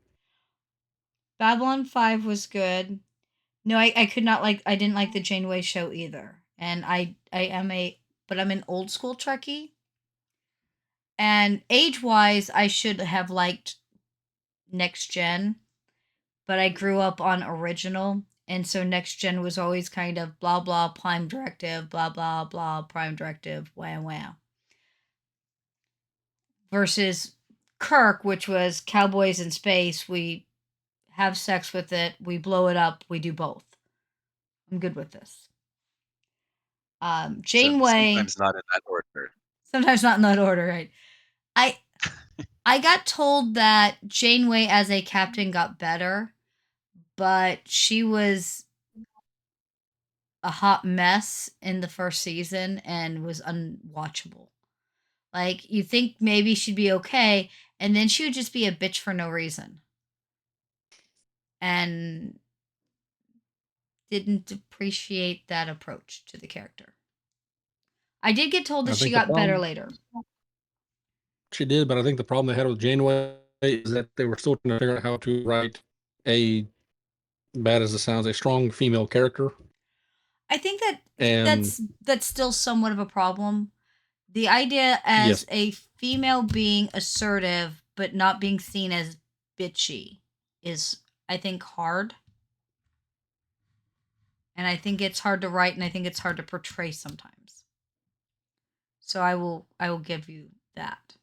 Babylon 5 was good. No, I could not like I didn't like the Janeway show either. And I'm an old school Trekkie. And age-wise, I should have liked Next Gen, but I grew up on original, and so Next Gen was always kind of blah blah Prime Directive, blah blah blah Prime Directive, wham wham. Versus Kirk, which was cowboys in space. We have sex with it, we blow it up, we do both. I'm good with this. Janeway, Sometimes not in that order. sometimes not in that order, right? I I got told that Janeway as a captain got better, but she was a hot mess in the first season and was unwatchable. Like you think maybe she'd be okay, and then she would just be a bitch for no reason. And didn't appreciate that approach to the character. I did get told I that she think the got better problem later. she did, but I think the problem they had with Janeway is that they were still trying to figure out how to write a, bad as it sounds, a strong female character. I think that And that's still somewhat of a problem. The idea as yes, a female being assertive but not being seen as bitchy is, I think, hard. And I think it's hard to write, and I think it's hard to portray sometimes. So I will give you that.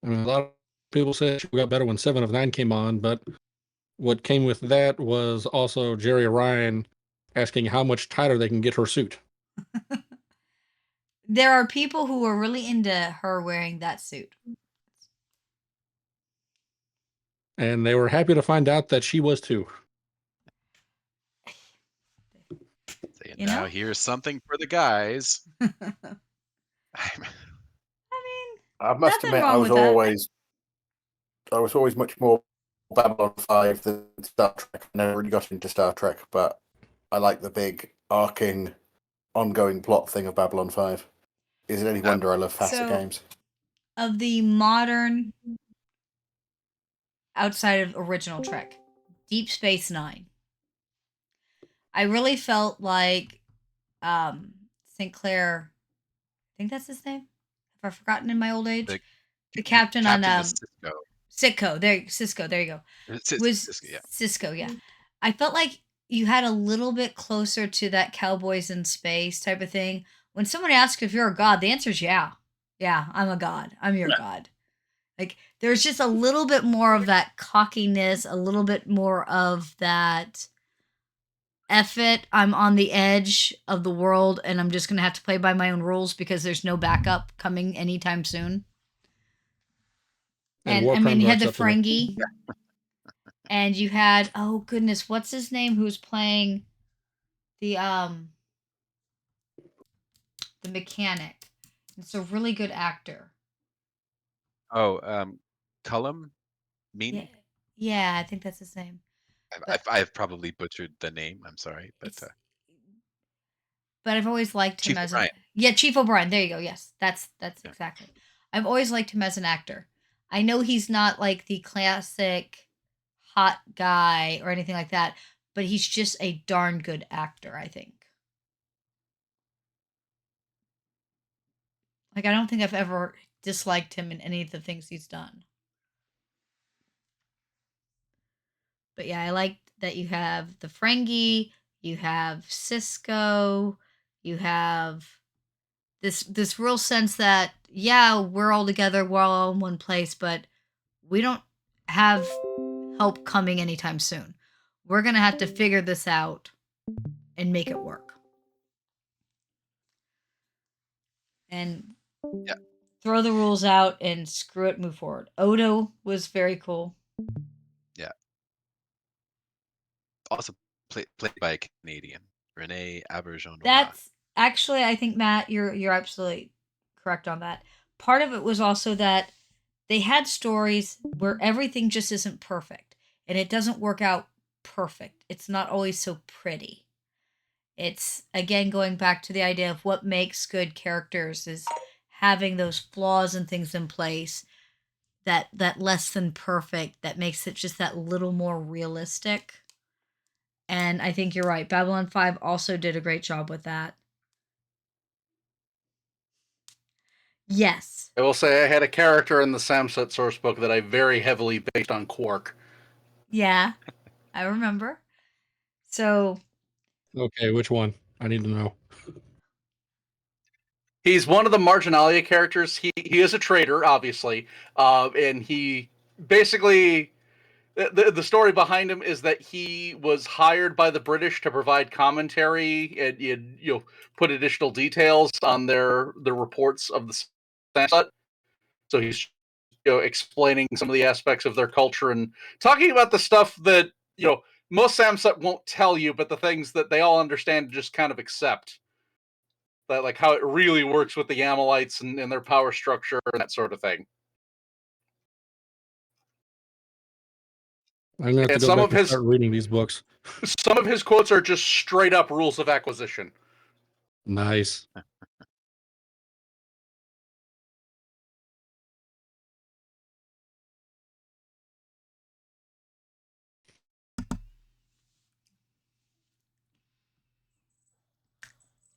I mean, a lot of people said she got better when 7 of 9 came on, but what came with that was also Jerry Ryan asking how much tighter they can get her suit. There are people who are really into her wearing that suit. And they were happy to find out that she was too. Saying You now, know? here's something for the guys. I mean, I must nothing admit, wrong with that. I was always much more Babylon 5 than Star Trek. I never really got into Star Trek, but I like the big arcing, ongoing plot thing of Babylon 5. Is it any wonder I love faster So, games? of the modern outside of original Trek, Deep Space Nine, I really felt like Sinclair, I think that's his name. Have I forgotten in my old age? The The captain on captain is Cisco. Cisco, there you go. Was Cisco, yeah. Cisco, yeah. I felt like you had a little bit closer to that cowboys in space type of thing. When someone asks if you're a god, the answer is yeah. Yeah, I'm a god. I'm your god. Like there's just a little bit more of that cockiness, a little bit more of that F it, I'm on the edge of the world and I'm just going to have to play by my own rules because there's no backup coming anytime soon. And And war I mean, crimes you are had the acceptable. Ferengi, and you had, oh goodness, what's his name? Who's playing the the mechanic? It's a really good actor. Oh, Cullum? Yeah, Meany? yeah, I think that's his name. But I've probably butchered the name. I'm sorry, but it's but I've always liked him Chief as O'Brien. Chief O'Brien. There you go. Yes, that's Yeah. exactly. I've always liked him as an actor. I know he's not like the classic hot guy or anything like that, but he's just a darn good actor, I think. Like I don't think I've ever disliked him in any of the things he's done. But yeah, I like that you have the Ferengi, you have Cisco, you have this real sense that yeah, we're all together, we're all in one place, but we don't have help coming anytime soon. We're gonna have to figure this out and make it work. And Yeah. throw the rules out and screw it, move forward. Odo was very cool. Yeah. Also played by a Canadian, Renee Auberjonois. That's actually, I think Matt, you're absolutely correct on that. Part of it was also that they had stories where everything just isn't perfect and it doesn't work out perfect. It's not always so pretty. It's again going back to the idea of what makes good characters is having those flaws and things in place that less than perfect that makes it just that little more realistic. And I think you're right. Babylon 5 also did a great job with that. Yes. I will say I had a character in the Samset sourcebook that I very heavily based on Quark. Yeah. I remember. So Okay, which one? I need to know. He's one of the marginalia characters. He is a traitor, obviously, and he basically the story behind him is that he was hired by the British to provide commentary and put additional details on their reports of the Samset. So he's explaining some of the aspects of their culture and talking about the stuff that most Samset won't tell you, but the things that they all understand and just kind of accept. That like how it really works with the Yamalites and their power structure and that sort of thing. I'm gonna have to And go some back of and his start reading these books. some of his quotes are just straight up rules of acquisition. Nice.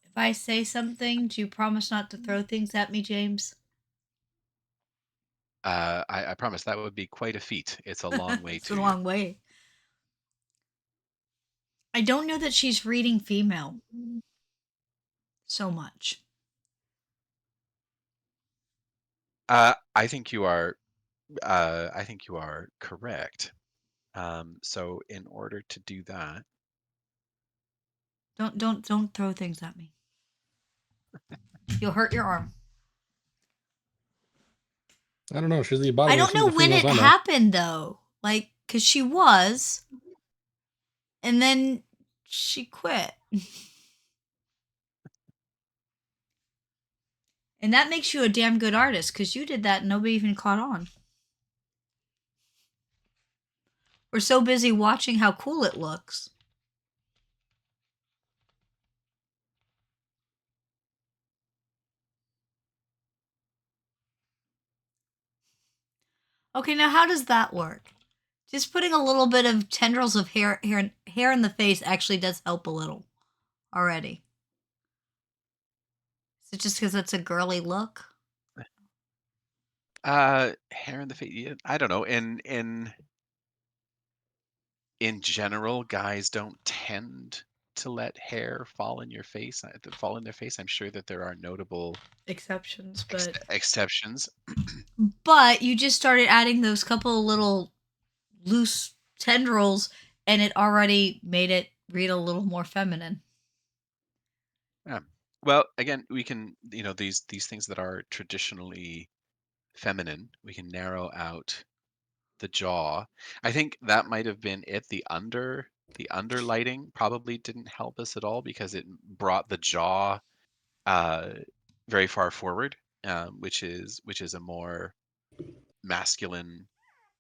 if I say something, do you promise not to throw things at me, James? I promise that would be quite a feat. It's a long way It's to a long way. I don't know that she's reading female so much. I think you are. I think you are correct. So in order to do that, Don't throw things at me. You'll hurt your arm. I don't know. She's the I embodiment of don't some know of the when females it I know. happened though. Like, cause she was, and then she quit. And that makes you a damn good artist, cause you did that and nobody even caught on. We're so busy watching how cool it looks. Okay, now how does that work? Just putting a little bit of tendrils of hair in the face actually does help a little already. Is it just because it's a girly look? hair in the face. Yeah, I don't know. In general, guys don't tend to let hair fall in your face. Fall in their face. I'm sure that there are notable Exceptions, but exceptions. you just started adding those couple of little loose tendrils and it already made it read a little more feminine. Yeah. Well, again, we can, these things that are traditionally feminine, we can narrow out the jaw. I think that might have been it. The under lighting probably didn't help us at all because it brought the jaw uh, very far forward, which is a more masculine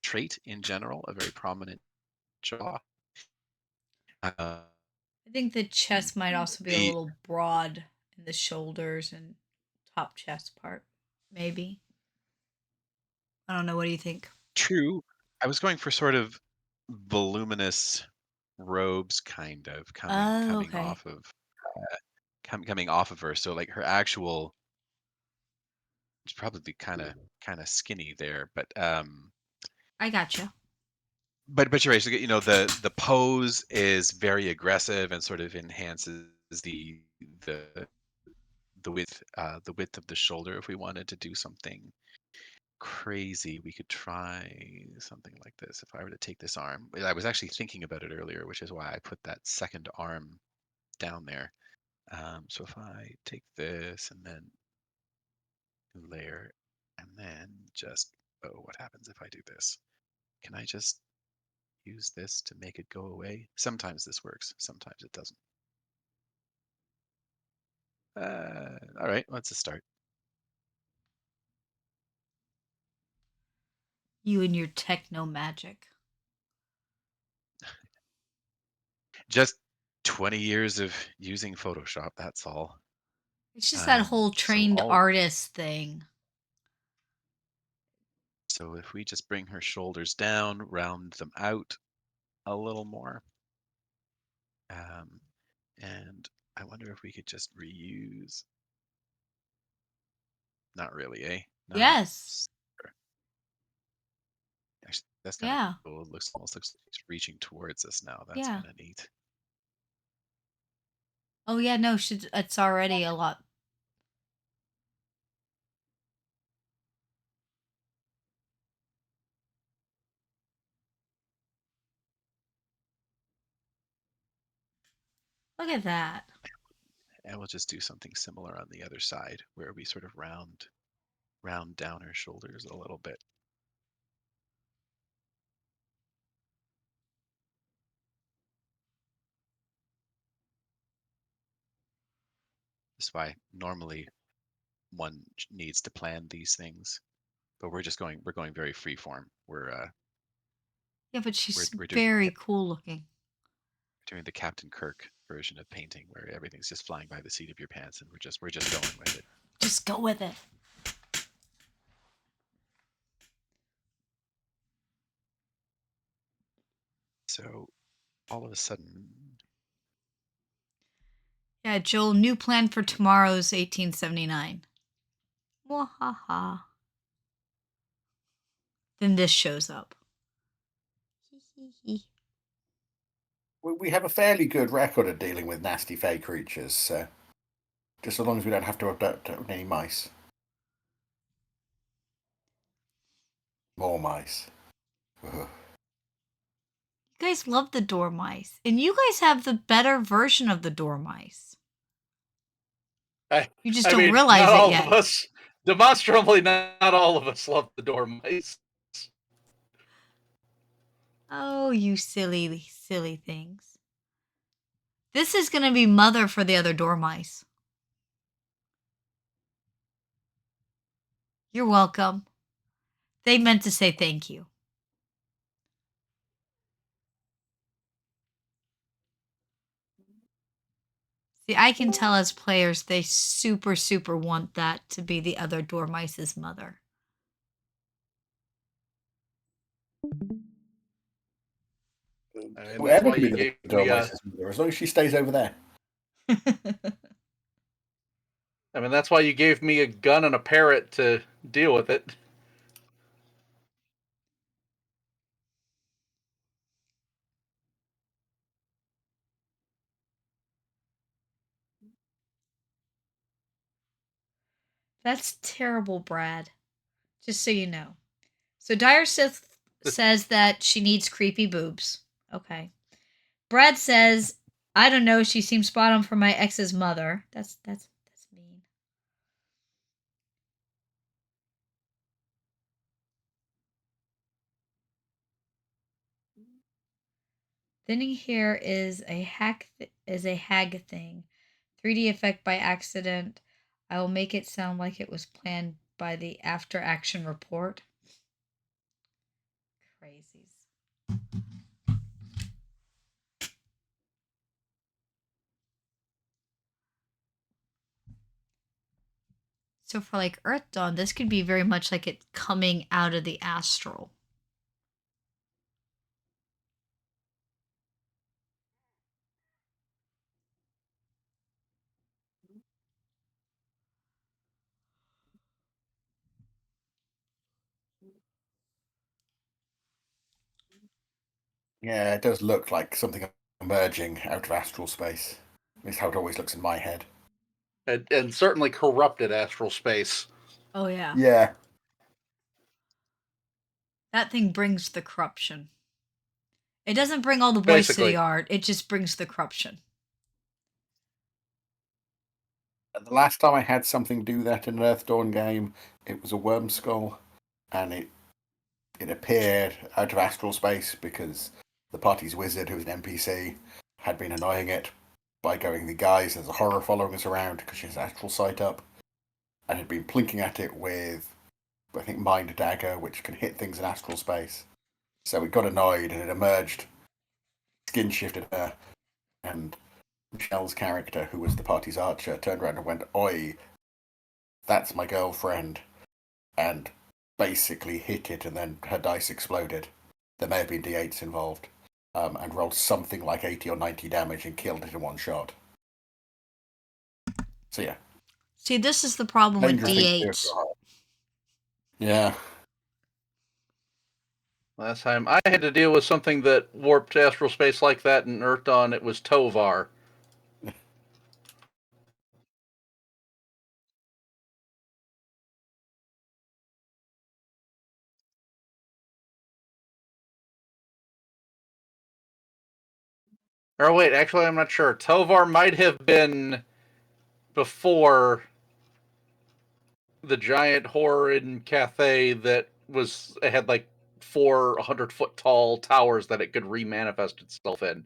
trait in general, a very prominent jaw. Uh, I think the chest might also be a The little broad in the shoulders and top chest part. Maybe. I don't know. What do you think? true. I was going for sort of voluminous robes, kind of Oh, coming okay. off of coming off of her. So like her actual, it's probably kind of skinny there, I gotcha. but you're right. So, the pose is very aggressive and sort of enhances the the width of the shoulder. If we wanted to do something crazy, we could try something like this. If I were to take this arm, I was actually thinking about it earlier, which is why I put that second arm down there. So if I take this and then layer, and then just, oh, what happens if I do this? Can I just use this to make it go away? Sometimes this works, sometimes it doesn't. All right, let's just start. You and your techno magic. Just 20 years of using Photoshop, that's all. It's just that whole trained artist thing. So if we just bring her shoulders down, round them out a little more. And I wonder if we could just reuse. Not really, eh? Yes. Actually, that's kind of Yeah. cool. It almost looks like it's reaching towards us now. That's Yeah. kind of neat. Oh yeah, no, it's already a lot. Look at that. And we'll just do something similar on the other side where we sort of round down her shoulders a little bit. That's why normally one needs to plan these things, but we're going very free form. Yeah, but she's We're very cool looking. doing the Captain Kirk version of painting where everything's just flying by the seat of your pants and we're just going with it. Just go with it. So all of a sudden, Yeah, Joel, new plan for tomorrow's 1879. Wahaha. Then this shows up. We have a fairly good record of dealing with nasty fey creatures, so just as long as we don't have to abduct any mice. More mice. Ugh. You guys love the dormice. And you guys have the better version of the dormice. You just don't realize not it all yet. of us, demonstrably not all of us love the dormice. Oh, you silly, silly things. This is going to be mother for the other dormice. You're welcome. They meant to say thank you. See, I can tell as players they super, super want that to be the other dormice's mother. And that's Whoever why can be you the gave me Dormice's mother, as long as she stays over there. that's why you gave me a gun and a parrot to deal with it. That's terrible, Brad. Just so you know. So Dire Sith says that she needs creepy boobs. Okay. Brad says, I don't know, she seems spot on for my ex's mother. That's mean. Then here is a hag thing. 3D effect by accident. I will make it sound like it was planned by the after action report. Crazies. So for like Earthdawn, this could be very much like it coming out of the astral. Yeah, it does look like something emerging out of astral space. At least how it always looks in my head. And certainly corrupted astral space. Oh yeah. Yeah. That thing brings the corruption. It doesn't bring all the voice to Basically. the art, it just brings the corruption. And the last time I had something do that in an Earthdawn game, it was a worm skull, and it appeared out of astral space because the party's wizard, who was an NPC, had been annoying it by going, the guys, there's a horror following us around because she has astral sight up, and had been plinking at it with, I think, Mind Dagger, which can hit things in astral space. So it got annoyed and it emerged, skin shifted her, and Michelle's character, who was the party's archer, turned around and went, "Oi, that's my girlfriend," and basically hit it, and then her dice exploded. There may have been D8s involved, and rolled something like 80 or 90 damage and killed it in one shot. So yeah. See, this is the problem with Dangerous thing to do D8s. if you're hard. Yeah. Last time I had to deal with something that warped astral space like that in Earthdawn, it was Tovar. Or wait, actually, I'm not sure. Tovar might have been before the giant horror in Cathay that was, it had like 400-foot tall towers that it could remanifest itself in.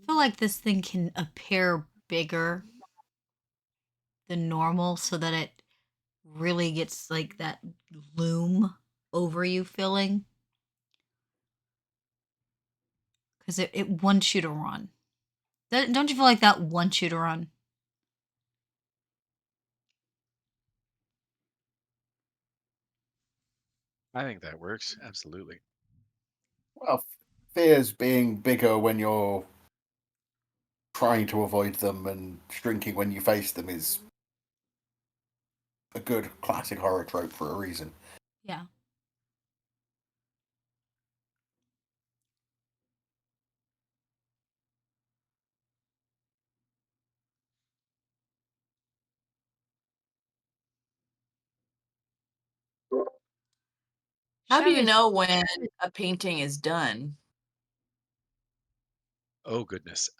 I feel like this thing can appear bigger than normal so that it really gets like that loom over you feeling. Because it wants you to run. Don't you feel like that wants you to run? I think that works absolutely. Well, fears being bigger when you're trying to avoid them and shrinking when you face them is a good classic horror trope for a reason. Yeah. How do you Chavez, know when a painting is done? Oh goodness.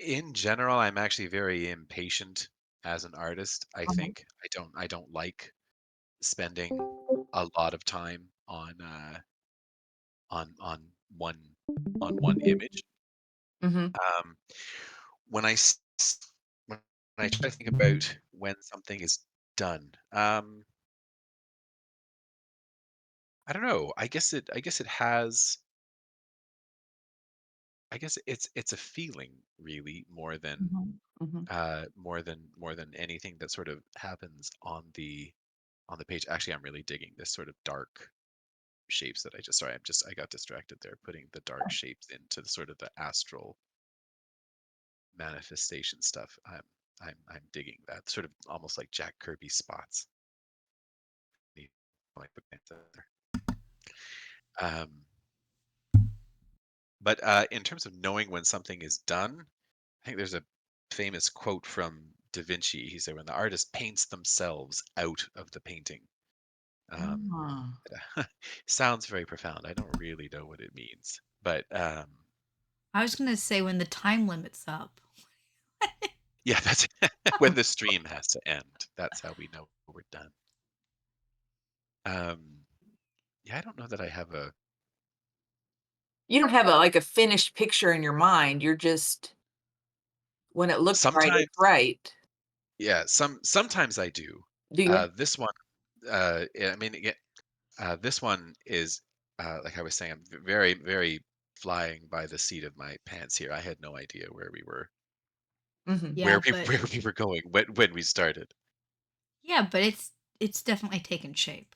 In general, I'm actually very impatient as an artist. I think I don't like spending a lot of time on one one image. Mhm. Um, when I s- when I try to think about when something is done, I don't know. I guess it has. I guess it's a feeling really Mhm. Mhm. more than anything that sort of happens on the page. Actually, I'm really digging this sort of dark shapes that I got distracted there, putting the dark shapes into the sort of the astral manifestation stuff. I'm digging that sort of almost like Jack Kirby spots. Neat comic book names out there. Um, but in terms of knowing when something is done, I think there's a famous quote from Da Vinci. He said, "When the artist paints themselves out of the painting." Um, Ah. sounds very profound. I don't really know what it means, but I was gonna say when the time limit's up. Yeah, that's when the stream has to end. That's how we know we're done. Yeah, I don't know that I have a You don't have a finished picture in your mind. You're just when it looks right, sometimes. it's right. Yeah, sometimes I do. Do you? This one, I mean, this one is like I was saying, I'm very, very flying by the seat of my pants here. I had no idea where we were, Mhm. Yeah, but where we were going when we started. yeah, but it's definitely taken shape.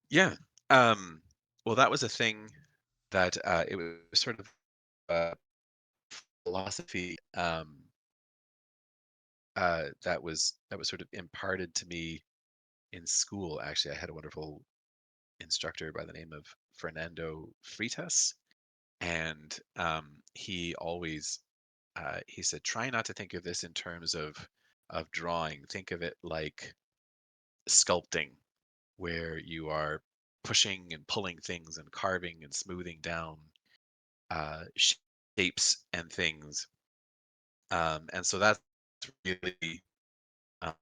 Yeah. Well, that was a thing that it was sort of a philosophy that was sort of imparted to me in school. Actually, I had a wonderful instructor by the name of Fernando Freitas, and he always he said, try not to think of this in terms of drawing. Think of it like sculpting, where you are pushing and pulling things and carving and smoothing down shapes and things. And so really um,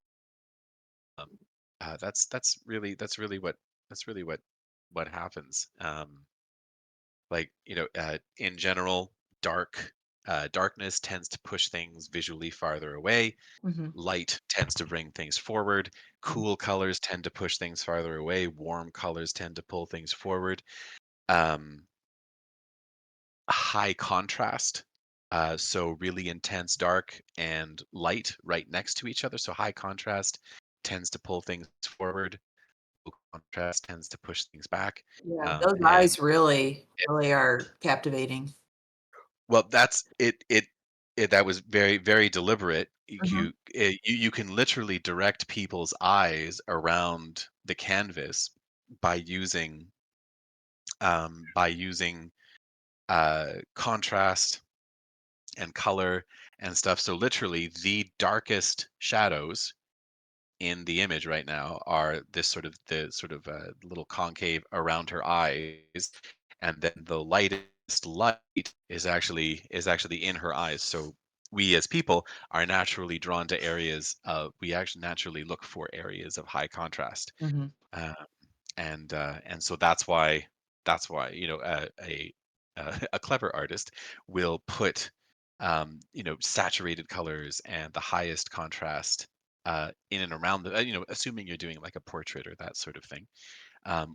that's really what happens. Like in general, darkness tends to push things visually farther away. Mhm. Light tends to bring things forward. Mhm. Cool colors tend to push things farther away. Warm colors tend to pull things forward. Um, High contrast. So really intense dark and light right next to each other. So high contrast tends to pull things forward. Low contrast tends to push things back. Yeah, those And eyes really are captivating. well, that's it that was very, very deliberate. Mhm. You can literally direct people's eyes around the canvas by using contrast and color and stuff. So literally, the darkest shadows in the image right now are the little concave around her eyes, and then the lightest light is actually in her eyes. So we as people are naturally drawn to areas of we actually naturally look for areas of high contrast. Mhm. Um, and so that's why a clever artist will put saturated colors and the highest contrast in and around assuming you're doing like a portrait or that sort of thing,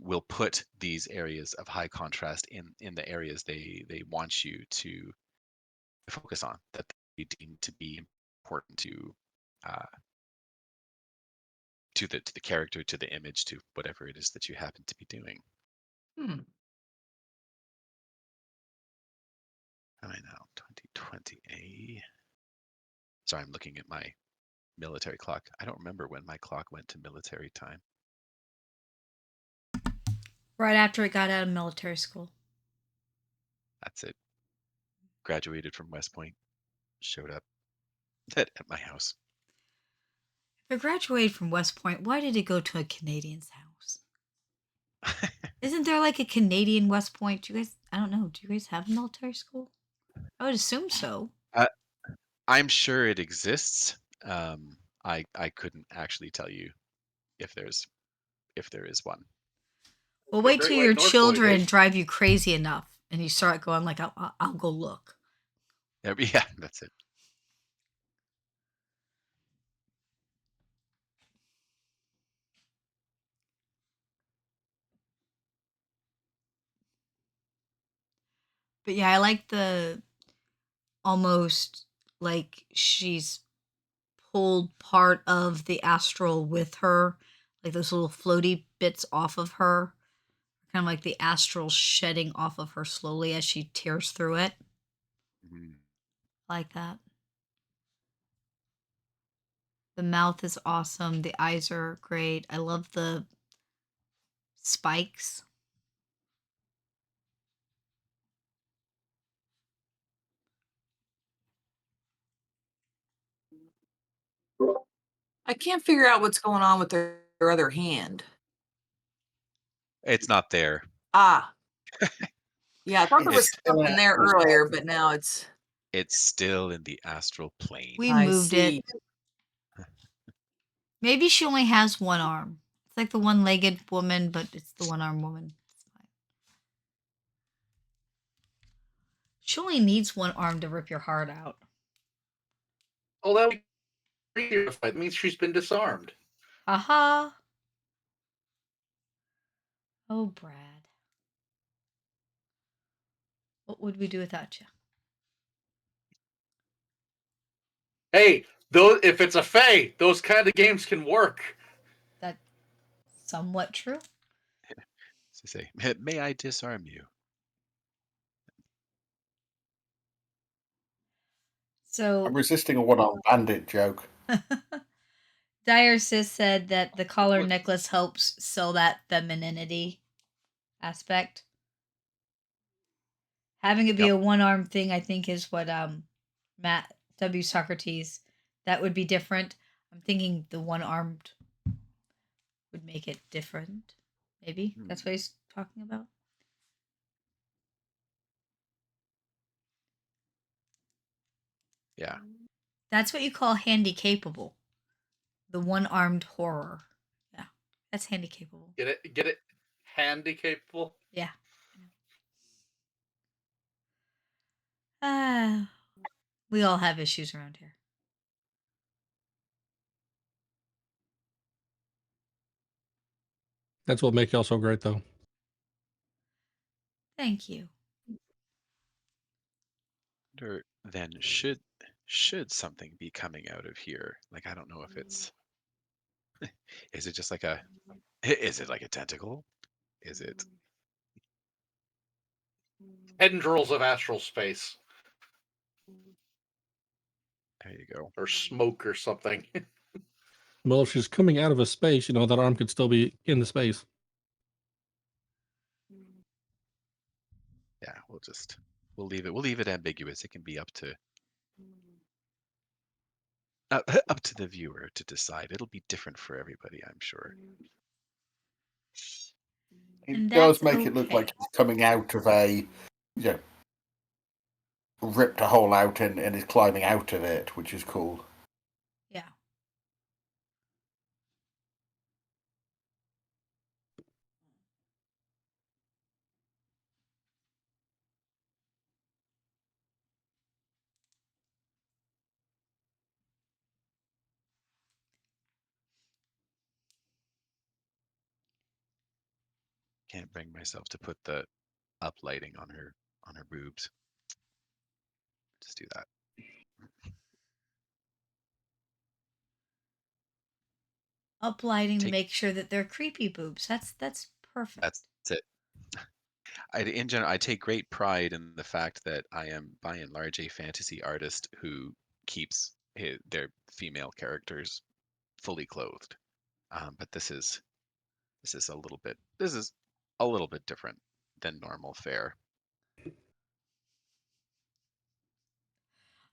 will put these areas of high contrast in the areas they want you to focus on, that they deem to be important uh, to the character, to the image, to whatever it is that you happen to be doing. Hmm. I know, 2020. Sorry, I'm looking at my military clock. I don't remember when my clock went to military time. Right after it got out of military school. That's it. Graduated from West Point. Showed up at my house. If it graduated from West Point, why did it go to a Canadian's house? Isn't there like a Canadian West Point? Do you guys? I don't know. Do you guys have a military school? I would assume so. uh, I'm sure it exists. I couldn't actually tell you if there is one. Well, The wait Great till White your North Point, eh? children drive you crazy enough and you start going like, I'll go look. Yeah, that's it. But yeah, I like the almost like she's pulled part of the astral with her, like those little floaty bits off of her, kind of like the astral shedding off of her slowly as she tears through it. Mhm. I like that. The mouth is awesome. The eyes are great. I love the spikes. I can't figure out what's going on with their other hand. It's not there. Ah, yeah, I thought there was It's It's something there earlier, but now it's It's still in the astral plane. We I moved see. it. Maybe she only has one arm. It's like the one-legged woman, but it's the one-arm woman. It's fine. She only needs one arm to rip your heart out. Oh, that would be terrified. It means she's been disarmed. Haha. Oh, Brad. What would we do without you? Hey, those if it's a Fae, those kind of games can work. That's somewhat true. So say, may I disarm you? So I'm resisting a one-armed bandit joke. Dire Sis said that the collar What- necklace helps sell that femininity aspect. Having it be Yep. a one-arm thing, I think, is what Matt W. Socrates. That would be different. I'm thinking the one-armed would make it different. Maybe that's what he's talking about. Yeah. That's what you call handy capable. The one-armed horror. Yeah, that's handy capable. Get it? Get it? Handy capable. Yeah. Ah, we all have issues around here. That's what makes y'all so great, though. Thank you. Wonder then should something be coming out of here? Like I don't know if it's is it just like a is it like a tentacle? Is it Tendrils of astral space there you go. or smoke or something. Well, if she's coming out of a space, that arm could still be in the space. Yeah, we'll leave it ambiguous. It can be up to the viewer to decide. It'll be different for everybody, I'm sure. It And does that's make it look okay. like he's coming out of ripped a hole out and is climbing out of it, which is cool. Yeah. Can't bring myself to put the up lighting on her boobs. Just do that. Uplighting to Take make sure that they're creepy boobs. That's perfect. that's it. In general, I take great pride in the fact that I am, by and large, a fantasy artist who keeps their female characters fully clothed. But this is a little bit different than normal fare.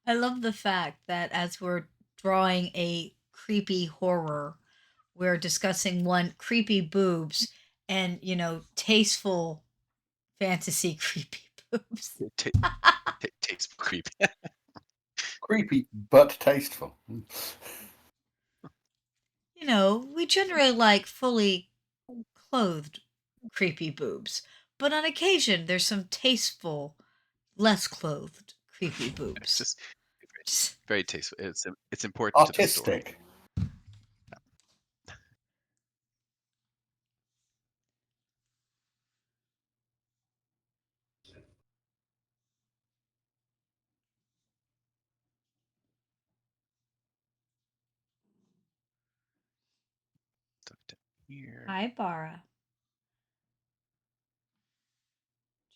I love the fact that as we're drawing a creepy horror, we're discussing one creepy boobs and tasteful fantasy creepy boobs. Tastes creepy. Creepy but tasteful. We generally like fully clothed creepy boobs, but on occasion there's some tasteful, less clothed creepy It's boobs. just Just- very tasteful. It's important to the story. Artistic. Stuff down here. Hi, Bara.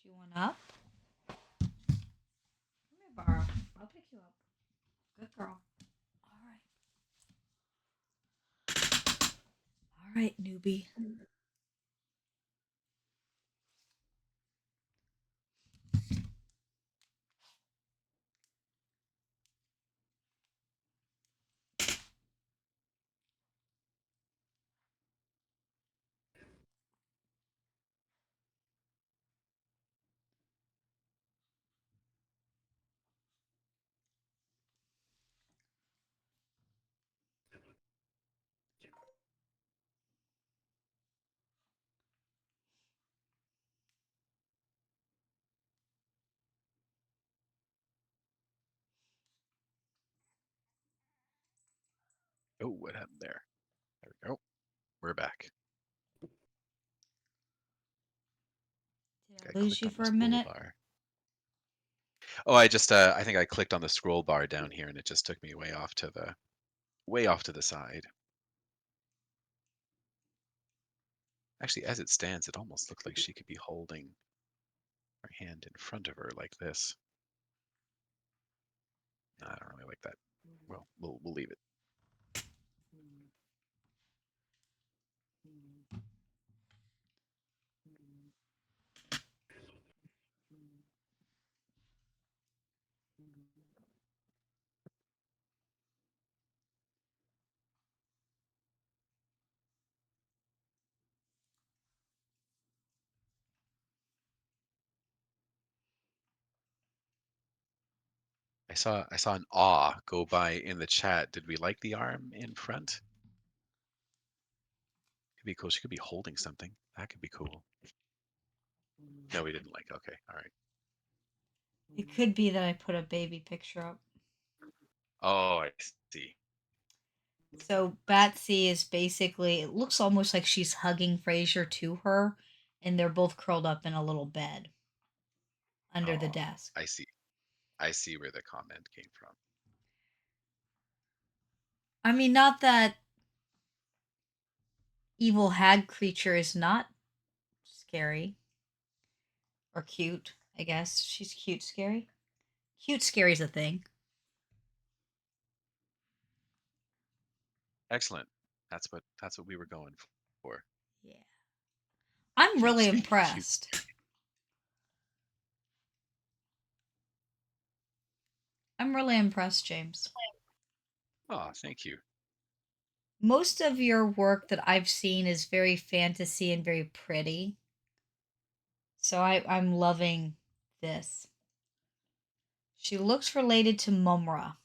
Do you want up? Come here, Bara. I'll pick you up. Good girl. All right. All right, newbie. Oh, what happened there? There we go. We're back. Did I lose you for a minute? Bar. Oh, I just I think I clicked on the scroll bar down here and it just took me way off to the side. Actually, as it stands, it almost looks like she could be holding her hand in front of her like this. No, I don't really like that. Well, we'll leave it. I saw an awe go by in the chat. Did we like the arm in front? Could be cool. She could be holding something. That could be cool. No, we didn't like. Okay, all right. It could be that I put a baby picture up. Oh, I see. So Batsy is basically, it looks almost like she's hugging Frasier to her, and they're both curled up in a little bed under the Oh, desk. I see. I see where the comment came from. I mean, not that evil hag creature is not scary or cute, I guess. She's cute, scary. Cute, scary's a thing. Excellent. That's what we were going for. Yeah. I'm Cute, really scary, impressed. cute. I'm really impressed, James. Oh, thank you. Most of your work that I've seen is very fantasy and very pretty. So I'm loving this. She looks related to Mumra.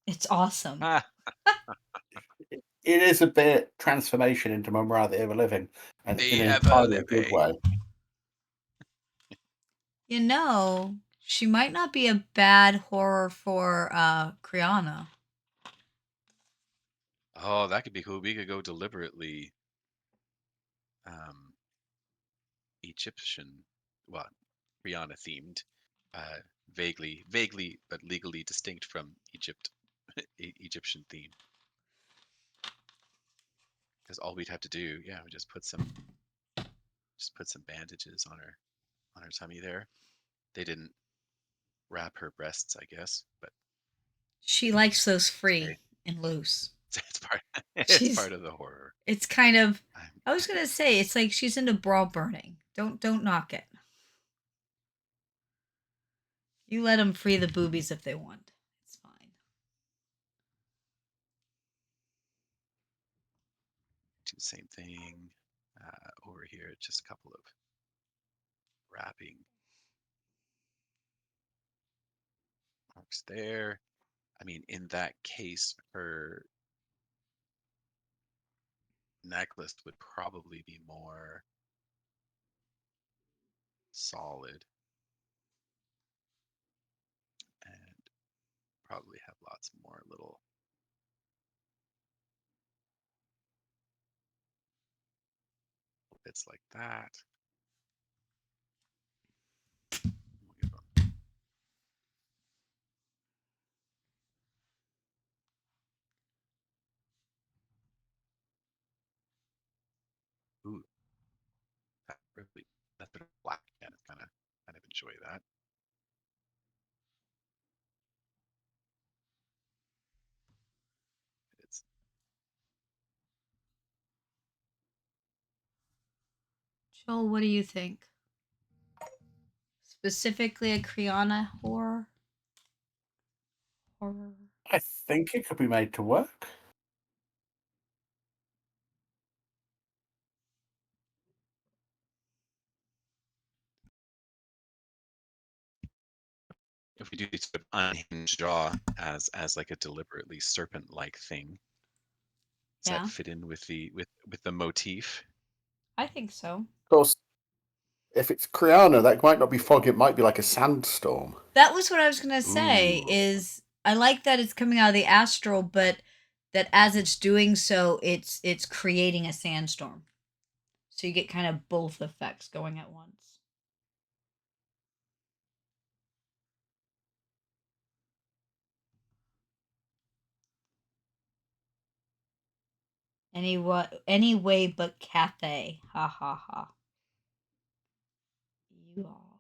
It's awesome. Ah, It is a bit transformation into Mum Ra the Ever Living, and they in an have a entirely good living. way. You know, she might not be a bad horror for Kriana. Oh, that could be cool. We could go deliberately um, Egyptian, well, Rihanna themed, uh, vaguely, but legally distinct from Egyptian theme. Because all we'd have to do, yeah, we just put some bandages on her tummy there. They didn't wrap her breasts, I guess, but She likes those free okay. and loose. It's part it's She's part of the horror. It's kind of, I'm, I was gonna say, it's like she's into bra burning. Don't knock it. You let them free the boobies if they want. It's fine. do the same thing over here. Just a couple of wrapping marks there. I mean, in that case, her necklace would probably be more solid and probably have lots more little bits like that. Ooh, that bit of black. Yeah, kind of enjoy that. It's Joel, what do you think? Specifically a Kriana horror? Horror. I think it could be made to work. if we do sort of unhinged jaw as like a deliberately serpent-like thing. Does Yeah, that fit in with the motif? I think so. Of course, if it's Kriana, that might not be fog. It might be like a sandstorm. That was what I was gonna say. Ooh. Is I like that it's coming out of the astral, but that as it's doing so, it's creating a sandstorm. So you get kind of both effects going at once. Any way but Cathay. Ha ha ha. You all.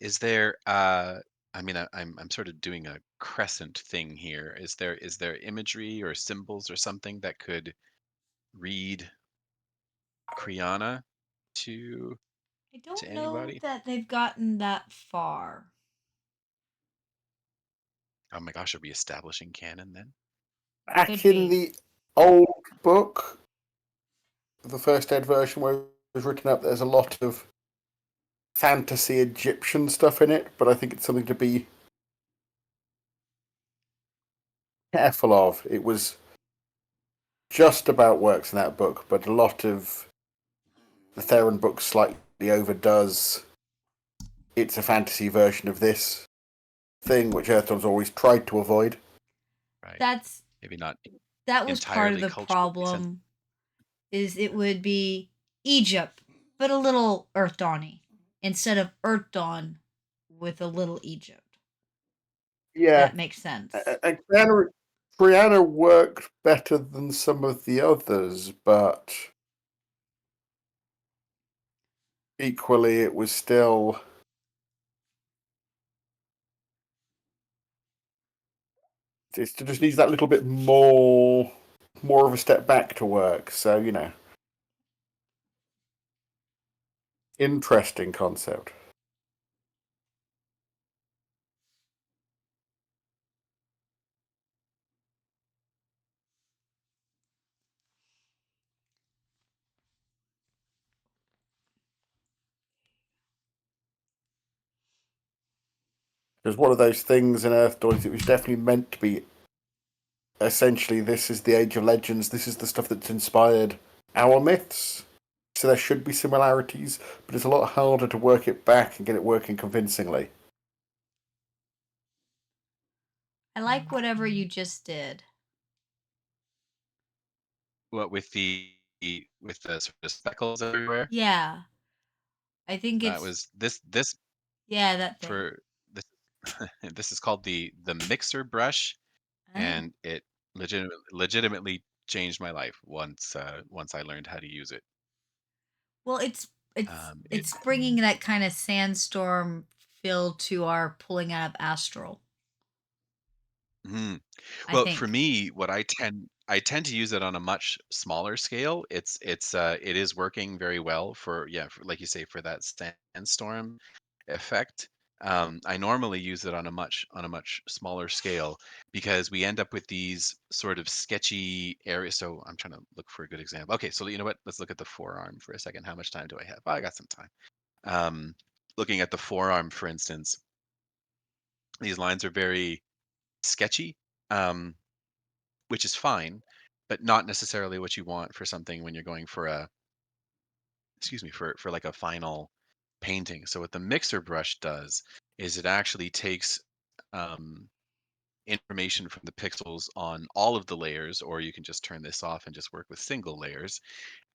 Is there I mean I'm sort of doing a crescent thing here. Is there imagery or symbols or something that could read Kriana to I don't know anybody? that they've gotten that far. Oh my gosh, are we establishing canon then? Back Could in be. the old book, the first ed version where it was written up, there's a lot of fantasy Egyptian stuff in it, but I think it's something to be careful of. It was just about works in that book, but a lot of the Theron book slightly overdoes. It's a fantasy version of this thing, which Earthdawn's always tried to avoid. Right. That's Maybe not that was part of entirely the culturally sensitive. problem. Is it would be Egypt, but a little Earthdawny instead of Earthdawn with a little Egypt. Yeah, That makes sense. Brianna worked better than some of the others, but equally it was still. It just needs that little bit more of a step back to work. So, interesting concept. Because one of those things in Earthdawn, it was definitely meant to be. Essentially, this is the Age of Legends. This is the stuff that's inspired our myths. So there should be similarities, but it's a lot harder to work it back and get it working convincingly. I like whatever you just did. What with the sort of speckles everywhere? Yeah. I think That it's was this yeah, that thing. for this this is called the mixer brush, Oh. and it legitimately changed my life once I learned how to use it. Well, it's It it's bringing that kind of sandstorm feel to our pulling out of astral, Mhm. I Well, for think. me, what I tend to use it on a much smaller scale. It is working very well for, yeah, for, like you say, for that sandstorm effect. I normally use it on a much smaller scale because we end up with these sort of sketchy areas. So I'm trying to look for a good example. Okay, so you know what? Let's look at the forearm for a second. How much time do I have? Oh, I got some time. Um, Looking at the forearm, for instance, these lines are very sketchy. Um, which is fine, but not necessarily what you want for something when you're going for a, excuse me, for like a final painting. So what the mixer brush does is it actually takes um, information from the pixels on all of the layers, or you can just turn this off and just work with single layers,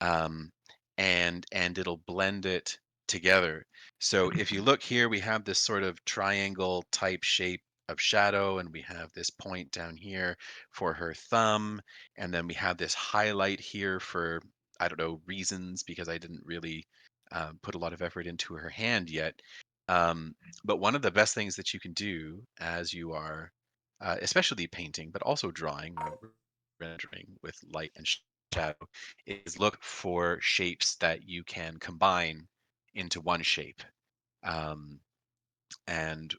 um, and it'll blend it together. So if you look here, we have this sort of triangle type shape of shadow, and we have this point down here for her thumb, and then we have this highlight here for, I don't know, reasons, because I didn't really put a lot of effort into her hand yet. Um, but one of the best things that you can do as you are, especially painting, but also drawing or rendering with light and shadow, is look for shapes that you can combine into one shape. Um, and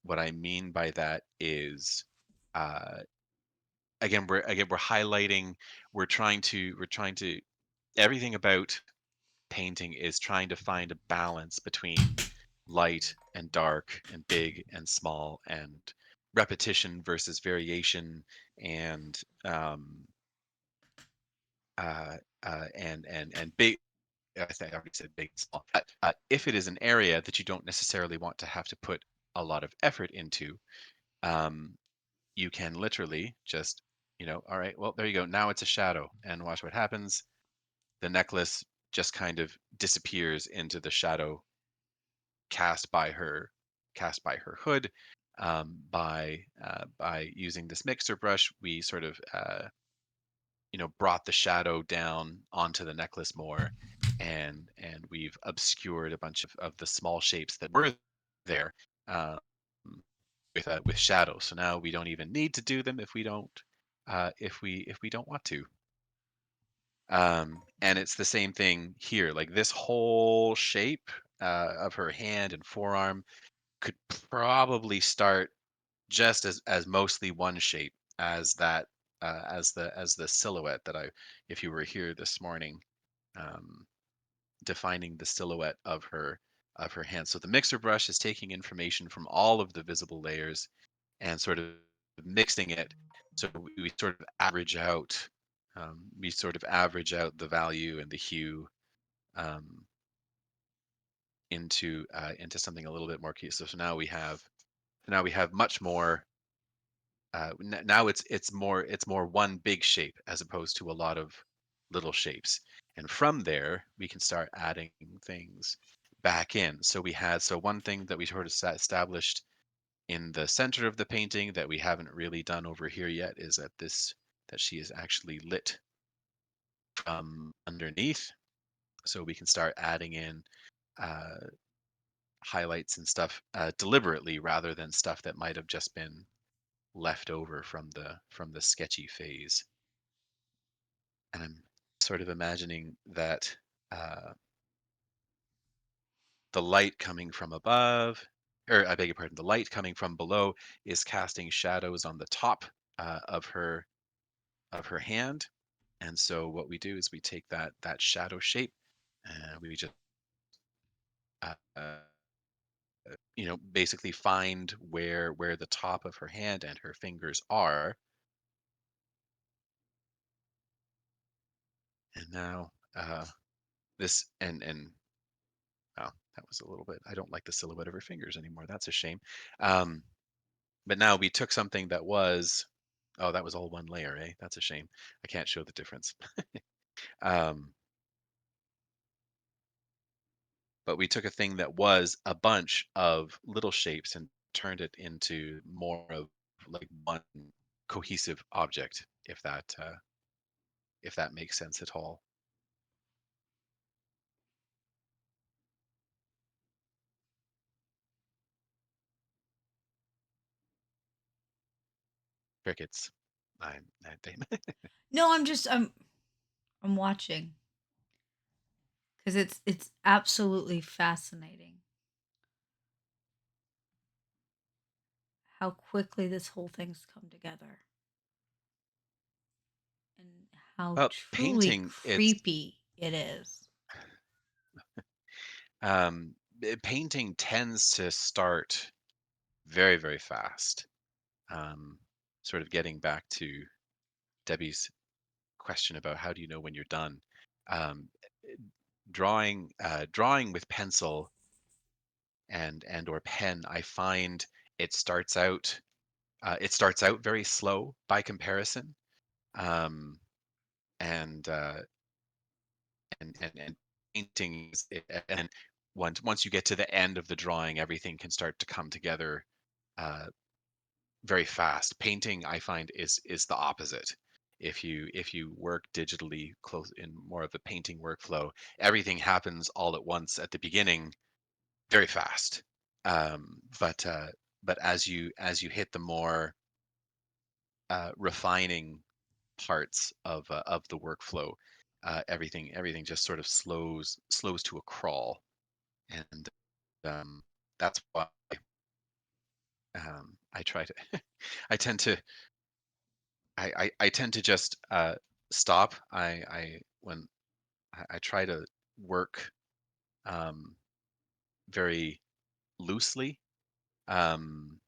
what I mean by that is uh, we're highlighting, we're trying to everything about painting is trying to find a balance between light and dark and big and small and repetition versus variation and and big. I think I already said big and small. But if it is an area that you don't necessarily want to have to put a lot of effort into, um, you can literally just, all right, well, there you go. Now it's a shadow, and watch what happens. The necklace just kind of disappears into the shadow cast by her hood. By using this mixer brush, we sort of brought the shadow down onto the necklace more, and we've obscured a bunch of the small shapes that were there, um, with shadow. So now we don't even need to do them if we don't want to. And it's the same thing here. Like this whole shape of her hand and forearm could probably start just as mostly one shape as that as the silhouette that if you were here this morning, um, defining the silhouette of her hand. So the mixer brush is taking information from all of the visible layers and sort of mixing it. So we sort of average out the value and the hue, um, into something a little bit more cohesive. So now we have much more. Now it's more one big shape as opposed to a lot of little shapes, and from there we can start adding things back in. So one thing that we sort of established in the center of the painting that we haven't really done over here yet is that she is actually lit from underneath. So we can start adding in uh, highlights and stuff deliberately rather than stuff that might have just been left over from the sketchy phase. And I'm sort of imagining that uh, the light coming from above, or I beg your pardon, the light coming from below is casting shadows on the top of her hand. And so what we do is we take that shadow shape and we just basically find where the top of her hand and her fingers are. And now this and oh, that was a little bit. I don't like the silhouette of her fingers anymore. That's a shame. Um, but now we took something that was, oh, that was all one layer, eh? That's a shame. I can't show the difference. um, but we took a thing that was a bunch of little shapes and turned it into more of like one cohesive object, if that makes sense at all. Crickets. They, No, I'm watching because it's absolutely fascinating how quickly this whole thing's come together and how well, truly painting. It's creepy it is. um, painting tends to start very, very fast. Um, Sort of getting back to Debbie's question about how do you know when you're done. Um, drawing with pencil and or pen, I find it starts out it starts out very slow by comparison. Um, and and painting and once you get to the end of the drawing, everything can start to come together uh, very fast. Painting, I find, is the opposite. If you work digitally close in more of a painting workflow, everything happens all at once at the beginning, very fast. But as you hit the more refining parts of the workflow, everything just sort of slows to a crawl, and that's why I try to I tend to I tend to just stop. I when I try to work um, very loosely um,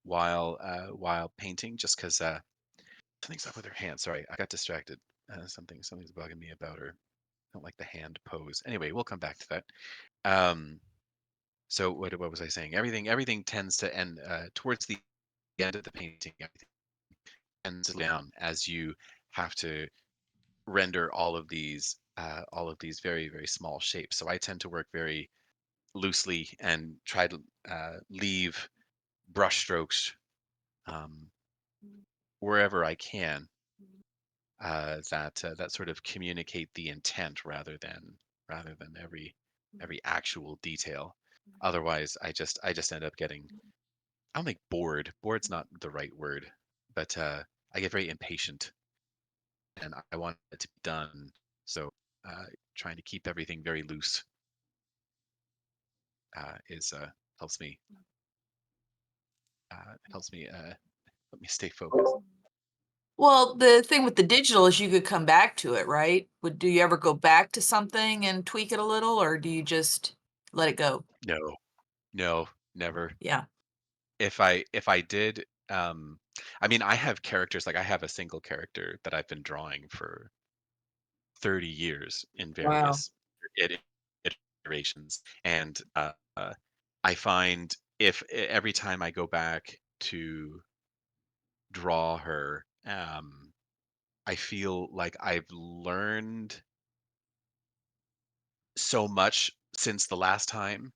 while painting, just because something's up with her hand. Sorry, I got distracted. Something's bugging me about her. I don't like the hand pose. Anyway, we'll come back to that. Um, so what was I saying? Everything tends to end towards the end of the painting. Everything ends down as you have to render all of these very very small shapes. So I tend to work very loosely and try to leave brush strokes um, wherever I can that sort of communicate the intent rather than every actual detail. Otherwise, I just end up getting I don't think bored. Bored's not the right word, but I get very impatient and I want it to be done. So uh, trying to keep everything very loose is helps me helps me let me stay focused. Well, the thing with the digital is you could come back to it, right? Do you ever go back to something and tweak it a little, or do you just let it go? No, no, never. Yeah. If I did, I mean, I have characters like I have a single character that I've been drawing for 30 years in Wow. various it- iterations, and I find if every time I go back to draw her, I feel like I've learned so much since the last time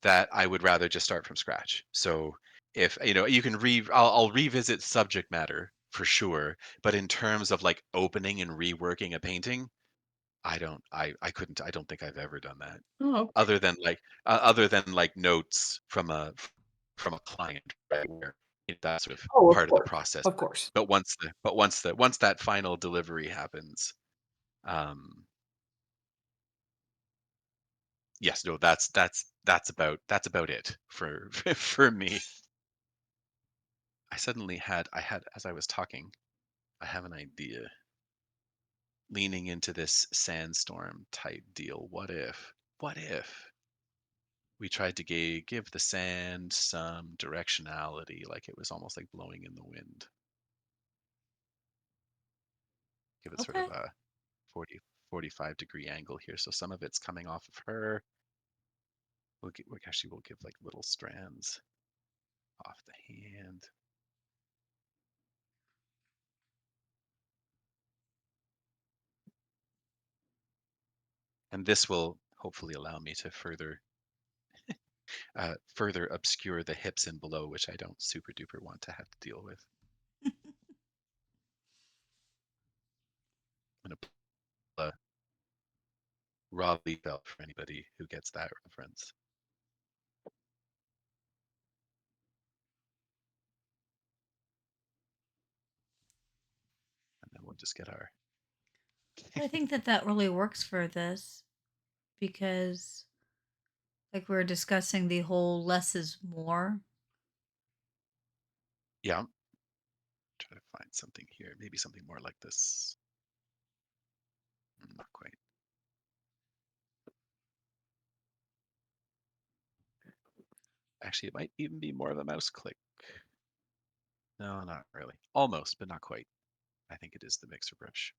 that I would rather just start from scratch. So if you know, you can I'll revisit subject matter for sure, but in terms of like opening and reworking a painting, I couldn't. I don't think I've ever done that Oh, other than like notes from a client, right? Where that's sort of oh, of part of the course. process. Of course. But once that final delivery happens, um, yes, no, that's about it for for me. I had as I was talking, I have an idea. Leaning into this sandstorm type deal. What if we tried to give the sand some directionality, like it was almost like blowing in the wind? Give it sort of Okay. a 45-degree angle here. So some of it's coming off of her. We'll give like little strands off the hand. And this will hopefully allow me to further obscure the hips and below, which I don't super duper want to have to deal with. I'm gonna pull a raw leaf out for anybody who gets that reference, and then we'll just get our I think that that really works for this because, like, we were discussing the whole less is more. yeah. Try to find something here, maybe something more like this. Not quite. Actually, it might even be more of a mouse click. No, not really. Almost, but not quite. I think it is the mixer brush.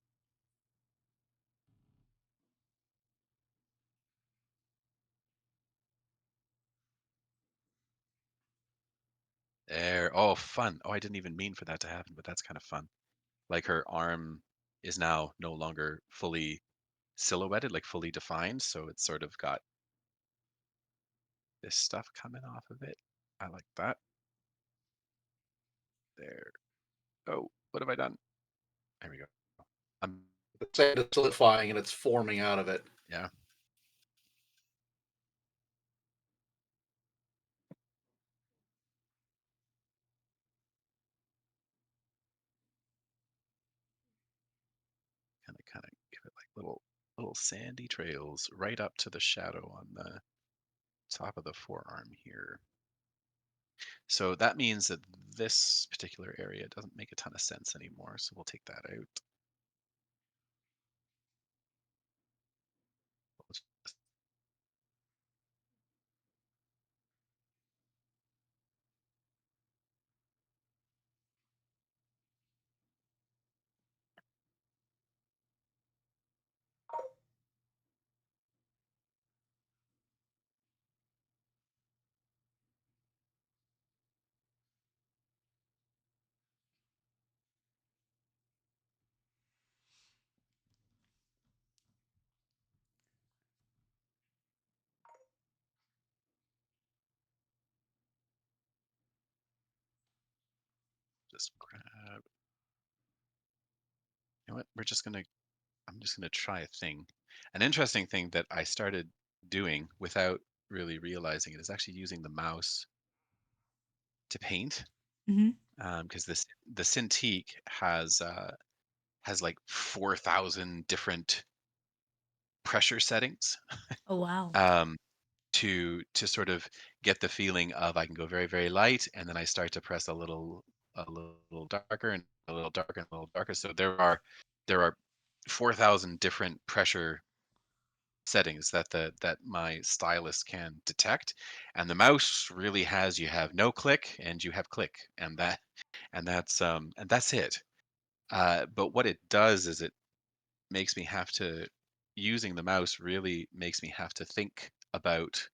There. Oh, fun. Oh, I didn't even mean for that to happen, but that's kind of fun. Like her arm is now no longer fully silhouetted, like fully defined. So it's sort of got this stuff coming off of it. I like that. There. Oh, what have I done? There we go. I'm The sand is solidifying and it's forming out of it. yeah. Kind of give it like little sandy trails right up to the shadow on the top of the forearm here. So that means that this particular area doesn't make a ton of sense anymore. So we'll take that out. Just grab. You know what? I'm just gonna try a thing. An interesting thing that I started doing without really realizing it is actually using the mouse to paint. Mm-hmm. Because the Cintiq has like 4,000 different pressure settings. Oh wow. Um, to sort of get the feeling of I can go very, very light, and then I start to press a little darker and a little darker and a little darker. So there are 4,000 different pressure settings that my stylus can detect, and the mouse really has you have no click and you have click, and that's it. But what it does is it makes me have to using the mouse really makes me have to think about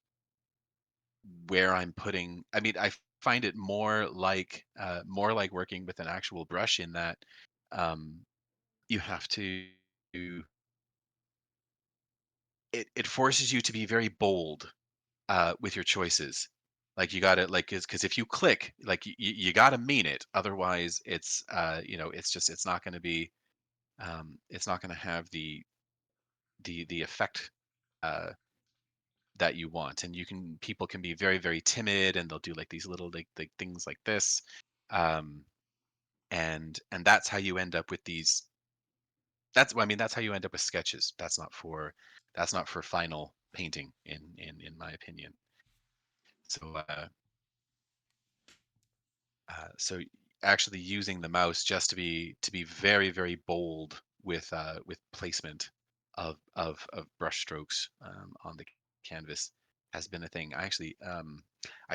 where I'm putting. I mean, I find it more like working with an actual brush in that um, you have to. It forces you to be very bold with your choices. Like you got to like because if you click, like you got to mean it. Otherwise, it's not going to be it's not going to have the effect uh, that you want. And people can be very, very timid, and they'll do like these little like things like this. Um, and that's how you end up with these. I mean, that's how you end up with sketches. That's not for final painting, in my opinion. So so actually using the mouse just to be very, very bold with placement of brush strokes on the canvas has been a thing. I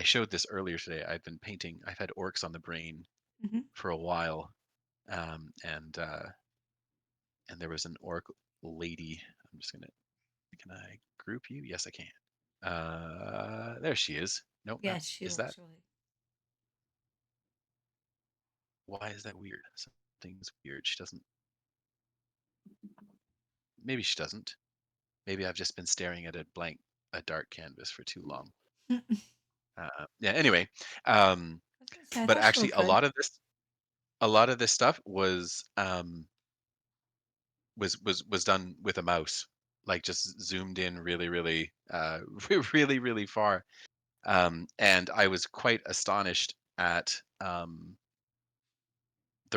showed this earlier today. I've had orcs on the brain Mm-hmm. for a while, and there was an orc lady. I'm just gonna Can I group you? Yes, I can. There she is. Nope, not Yes, she is that. looks really. Why is that weird? Something's weird. She doesn't. Maybe she doesn't. Maybe I've just been staring at a dark canvas for too long. I Yeah. Anyway, um, was gonna say I but thought she actually, looked good. a lot of this stuff was done with a mouse, like just zoomed in really, really, really, really far. And I was quite astonished at the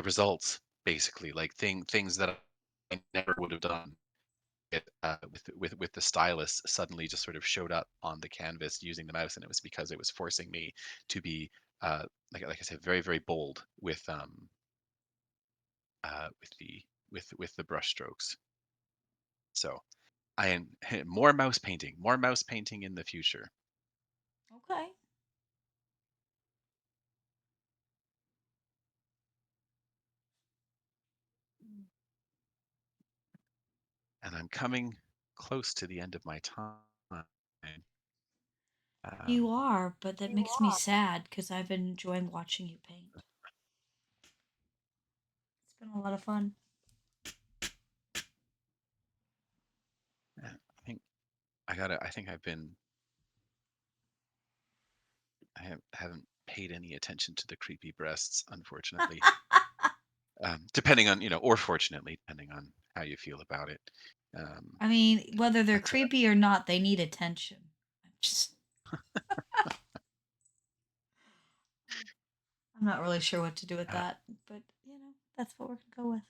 results, basically, like things that I never would have done with the stylus suddenly just sort of showed up on the canvas using the mouse, and it was because it was forcing me to be uh, like I said, very, very bold with the brush strokes. So I am more mouse painting in the future, Okay. and I'm coming close to the end of my time. You Um, are, but that makes me sad because I've been enjoying watching you paint. It's been a lot of fun. I think I think haven't paid any attention to the creepy breasts, unfortunately. Depending on, or fortunately, depending on how you feel about it. Um, I mean, whether they're but creepy or not, they need attention. I'm just, I'm not really sure what to do with uh, that, but that's what we're gonna go with.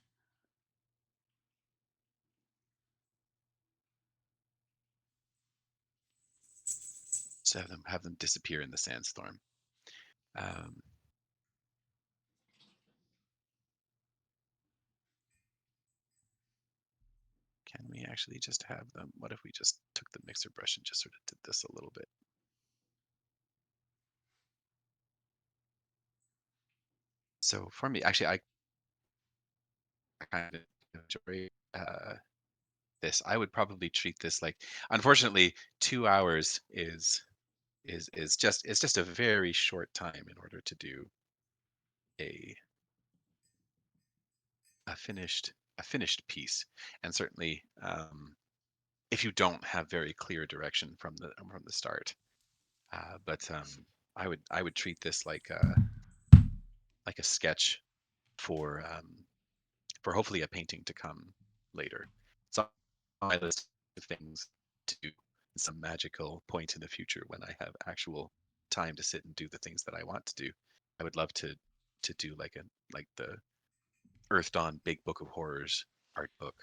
have them disappear in the sandstorm. Um, can we actually just have them? What if we just took the mixer brush and just sort of did this a little bit? So for me, actually, I kind of enjoy this. I would probably treat this like, unfortunately, 2 hours is just it's just a very short time in order to do a a finished a finished piece, and certainly if you don't have very clear direction from the start. But I would treat this like a sketch for hopefully a painting to come later. It's on my list of things to do in some magical point in the future when I have actual time to sit and do the things that I want to do. I would love to do like the Earthdawn Big Book of Horrors art book.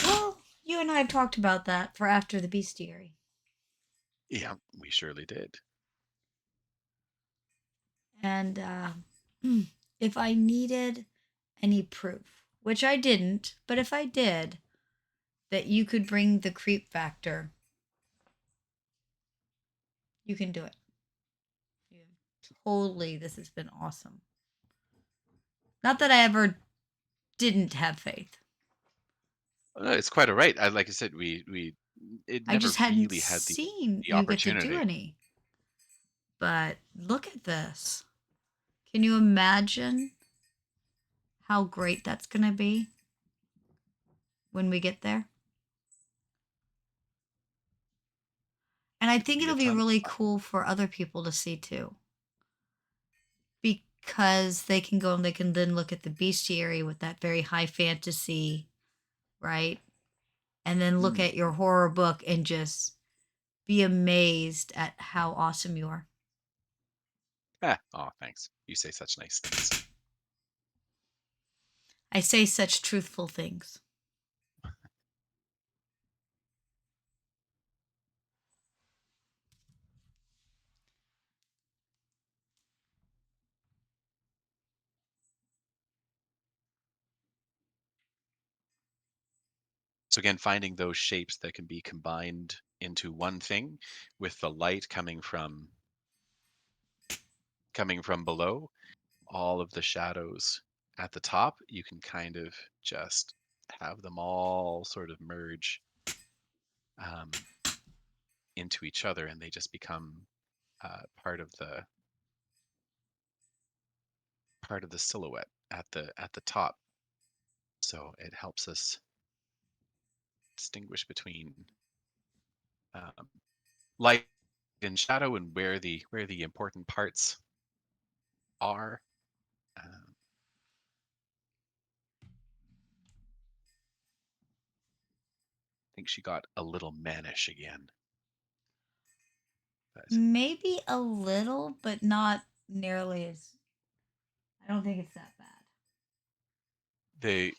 Well, you and I have talked about that for after the bestiary. Yeah, we surely did. And if I needed any proof, which I didn't, but if I did, that you could bring the creep factor, you can do it. You totally, this has been awesome. Not that I ever didn't have faith. No, it's quite all right. Like I said, we it I never just hadn't really had seen the you get to do opportunity. any. But look at this. Can you imagine how great that's going to be when we get there? And I think Be a it'll be ton of really fun. cool for other people to see too. Because they can go and they can then look at the bestiary with that very high fantasy, right? And then look Hmm. at your horror book and just be amazed at how awesome you are. Oh, thanks. You say such nice things. I say such truthful things. So again, finding those shapes that can be combined into one thing with the light coming from below, all of the shadows at the top, you can kind of just have them all sort of merge um, into each other, and they just become part of the silhouette at the top. So it helps us distinguish between um, light and shadow and where the important parts are. Um, I think she got a little mannish again, but Maybe a little, but not nearly as. I don't think it's that bad. they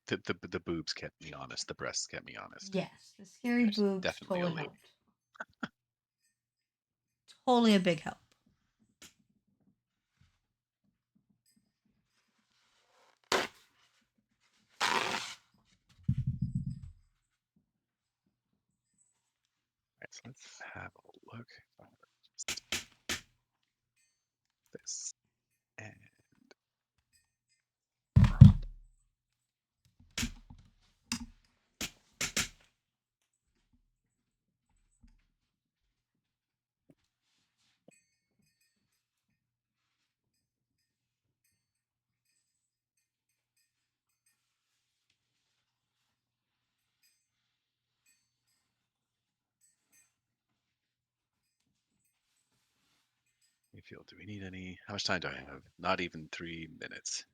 the boobs kept me honest. The breasts kept me honest. Yes, the scary There's boobs definitely a totally link. helped. Totally a big help. Right, so let's have a look. This and we feel. Do we need any? How much time do I have? Not even 3 minutes.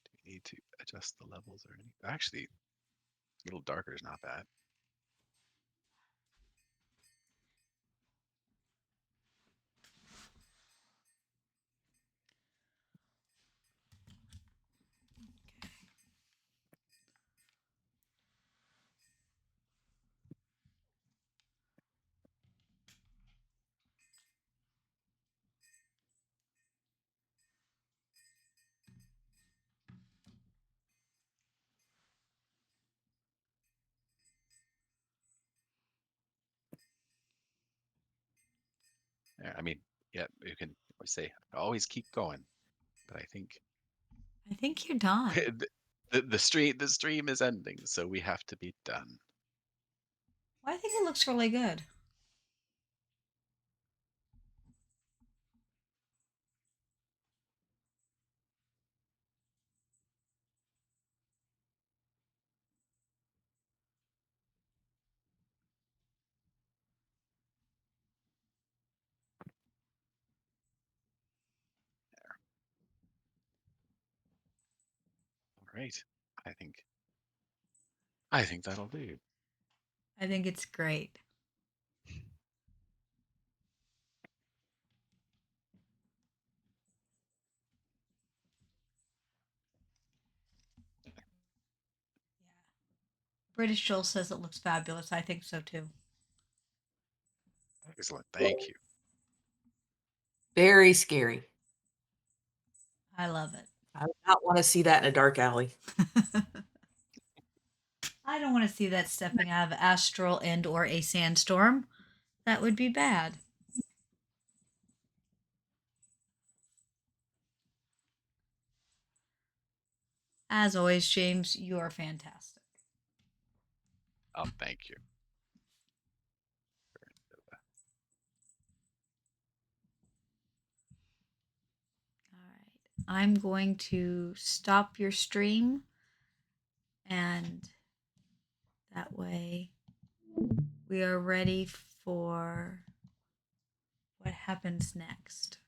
Do we need to adjust the levels or anything? Actually, a little darker is not bad. I mean, yeah, you can say always keep going, but I think you're done. the stream is ending, so we have to be done. Well, I think it looks really good. All right, I think that'll do. I think it's great. Yeah. British Joel says it looks fabulous. I think so too. Excellent, thank you. Very scary. I love it. I would not want to see that in a dark alley. I don't want to see that stepping out of astral and or a sandstorm. That would be bad. As always, James, you are fantastic. Oh, thank you. All right. I'm going to stop your stream, and that way we are ready for what happens next.